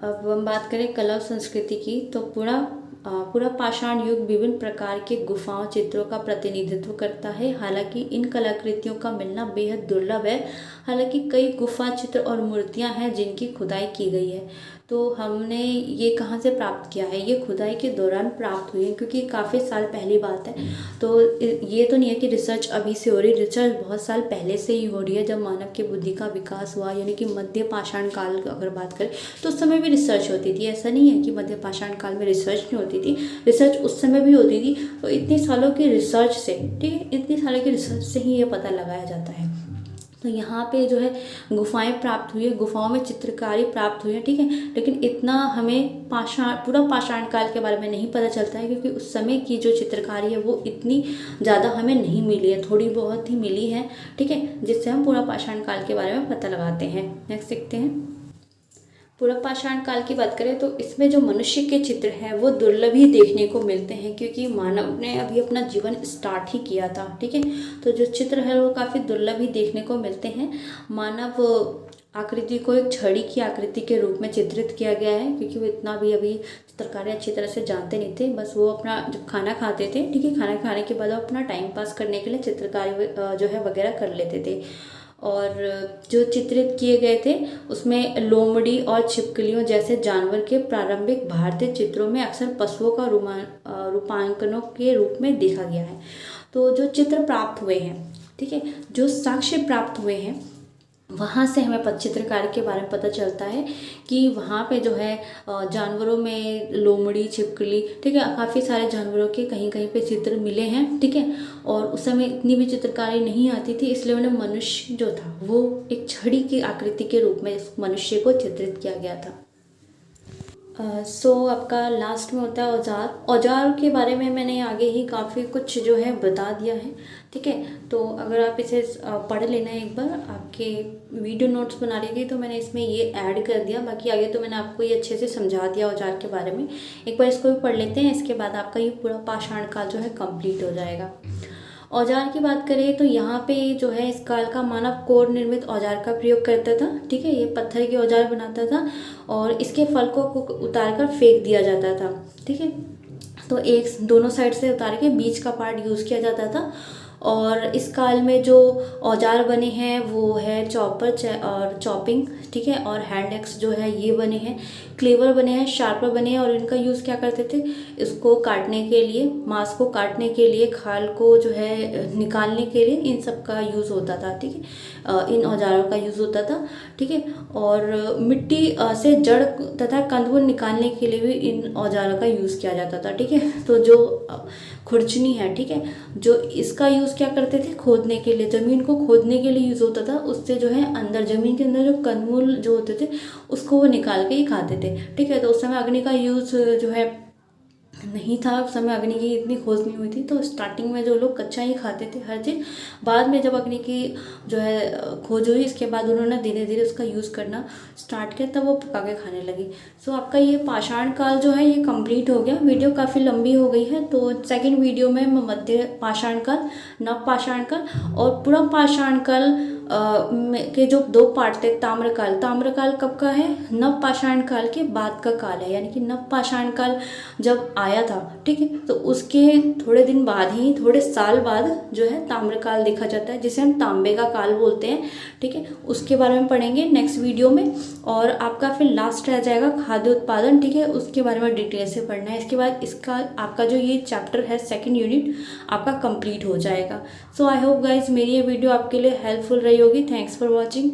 S1: अब हम बात करें कला और संस्कृति की, तो पूरा पाषाण युग विभिन्न प्रकार के गुफाओं, चित्रों का प्रतिनिधित्व करता है। हालांकि इन कलाकृतियों का मिलना बेहद दुर्लभ है। हालांकि कई गुफा चित्र और मूर्तियां हैं जिनकी खुदाई की गई है। तो हमने ये कहाँ से प्राप्त किया है, ये खुदाई के दौरान प्राप्त हुई है, क्योंकि काफ़ी साल पहली बात है। तो ये तो नहीं है कि रिसर्च अभी से हो रही, रिसर्च बहुत साल पहले से ही हो रही है। जब मानव की बुद्धि का विकास हुआ, यानी कि मध्य पाषाण काल अगर बात करें तो उस समय भी रिसर्च होती थी। ऐसा नहीं है कि मध्य पाषाण काल में रिसर्च नहीं होती थी, रिसर्च उस समय भी होती थी। तो इतने सालों की रिसर्च से, ठीक है, इतने सालों की रिसर्च से ही ये पता लगाया जाता है। तो यहाँ पे जो है गुफाएं प्राप्त हुई है, गुफाओं में चित्रकारी प्राप्त हुई है, ठीक है। लेकिन इतना हमें पूरा पाषाण काल के बारे में नहीं पता चलता है, क्योंकि उस समय की जो चित्रकारी है वो इतनी ज़्यादा हमें नहीं मिली है, थोड़ी बहुत ही मिली है, ठीक है, जिससे हम पूरा पाषाण काल के बारे में पता लगाते हैं। नेक्स्ट देखते हैं। पूरा पाषाण काल की बात करें तो इसमें जो मनुष्य के चित्र हैं वो दुर्लभ ही देखने को मिलते हैं, क्योंकि मानव ने अभी अपना जीवन स्टार्ट ही किया था, ठीक है। तो जो चित्र है वो काफ़ी दुर्लभ ही देखने को मिलते हैं। मानव आकृति को एक छड़ी की आकृति के रूप में चित्रित किया गया है, क्योंकि वो इतना भी अभी चित्रकारी अच्छी तरह से जानते नहीं थे। बस वो अपना जब खाना खाते थे, ठीक है, खाना खाने के बाद वो अपना टाइम पास करने के लिए चित्रकारी जो है वगैरह कर लेते थे। और जो चित्रित किए गए थे उसमें लोमड़ी और छिपकलियों जैसे जानवर के प्रारंभिक भारतीय चित्रों में अक्सर पशुओं का रूपांकनों के रूप में देखा गया है। तो जो चित्र प्राप्त हुए हैं, ठीक है, जो साक्ष्य प्राप्त हुए हैं, वहाँ से हमें चित्रकारी के बारे में पता चलता है कि वहाँ पे जो है जानवरों में लोमड़ी, छिपकली, ठीक है, काफ़ी सारे जानवरों के कहीं कहीं पे चित्र मिले हैं, ठीक है। और उस समय इतनी भी चित्रकारी नहीं आती थी, इसलिए उन्हें मनुष्य जो था वो एक छड़ी की आकृति के रूप में इस मनुष्य को चित्रित किया गया था। आपका लास्ट में होता है औजार। औजार के बारे में मैंने आगे ही काफ़ी कुछ जो है बता दिया है, ठीक है। तो अगर आप इसे पढ़ लेना एक बार, आपके वीडियो नोट्स बना रही थी तो मैंने इसमें ये ऐड कर दिया, बाकी आगे तो मैंने आपको ये अच्छे से समझा दिया औजार के बारे में। एक बार इसको भी पढ़ लेते हैं, इसके बाद आपका ये पूरा पाषाण काल जो है कंप्लीट हो जाएगा। औजार की बात करें तो यहाँ पे जो है इस काल का मानव कोर निर्मित औजार का प्रयोग करता था, ठीक है। ये पत्थर के औजार बनाता था और इसके फल को उतार कर फेंक दिया जाता था, ठीक है। तो एक दोनों साइड से उतार के बीच का पार्ट यूज़ किया जाता था। और इस काल में जो औजार बने हैं वो है चॉपर और चॉपिंग, ठीक है, और हैंड एक्स जो है ये बने हैं, क्लेवर बने हैं, शार्पर बने हैं। और इनका यूज़ क्या करते थे, इसको काटने के लिए, मांस को काटने के लिए, खाल को जो है निकालने के लिए, इन सब का यूज़ होता था, ठीक है। इन औजारों का यूज़ होता था, ठीक है। और मिट्टी से जड़ तथा कंदमूल निकालने के लिए भी इन औजारों का यूज़ किया जाता था, ठीक है। तो जो खुरचनी है, ठीक है, जो इसका यूज़ क्या करते थे, खोदने के लिए, ज़मीन को खोदने के लिए यूज़ होता था। उससे जो है अंदर ज़मीन के अंदर जो कंदमूल जो होते थे उसको वो निकाल के ही खाते थे, ठीक है। तो उस समय अग्नि का यूज़ जो है नहीं था, उस समय अग्नि की इतनी खोज नहीं हुई थी, तो स्टार्टिंग में जो लोग कच्चा ही खाते थे हर चीज़। बाद में जब अग्नि की जो है खोज हुई, इसके बाद उन्होंने धीरे धीरे उसका यूज़ करना स्टार्ट किया, तब वो पका के खाने लगी। आपका ये पाषाण काल जो है ये कंप्लीट हो गया। वीडियो काफ़ी लंबी हो गई है, तो सेकेंड वीडियो में मध्य पाषाण काल, नव पाषाण काल और पूरा पाषाण काल के जो दो पार्ट थे, ताम्रकाल। ताम्रकाल कब का है, नव पाषाण काल के बाद का काल है, यानी कि नव पाषाण काल जब आया था, ठीक है, तो उसके थोड़े दिन बाद ही, थोड़े साल बाद जो है ताम्रकाल देखा जाता है, जिसे हम तांबे का काल बोलते हैं, ठीक है। उसके बारे में पढ़ेंगे नेक्स्ट वीडियो में। और आपका फिर लास्ट रह जाएगा खाद्य उत्पादन, ठीक है, उसके बारे में डिटेल से पढ़ना है। इसके बाद इसका आपका जो ये चैप्टर है सेकेंड यूनिट आपका कंप्लीट हो जाएगा। आई होप गाइज मेरी ये वीडियो आपके लिए हेल्पफुल रही होगी। Thanks for watching.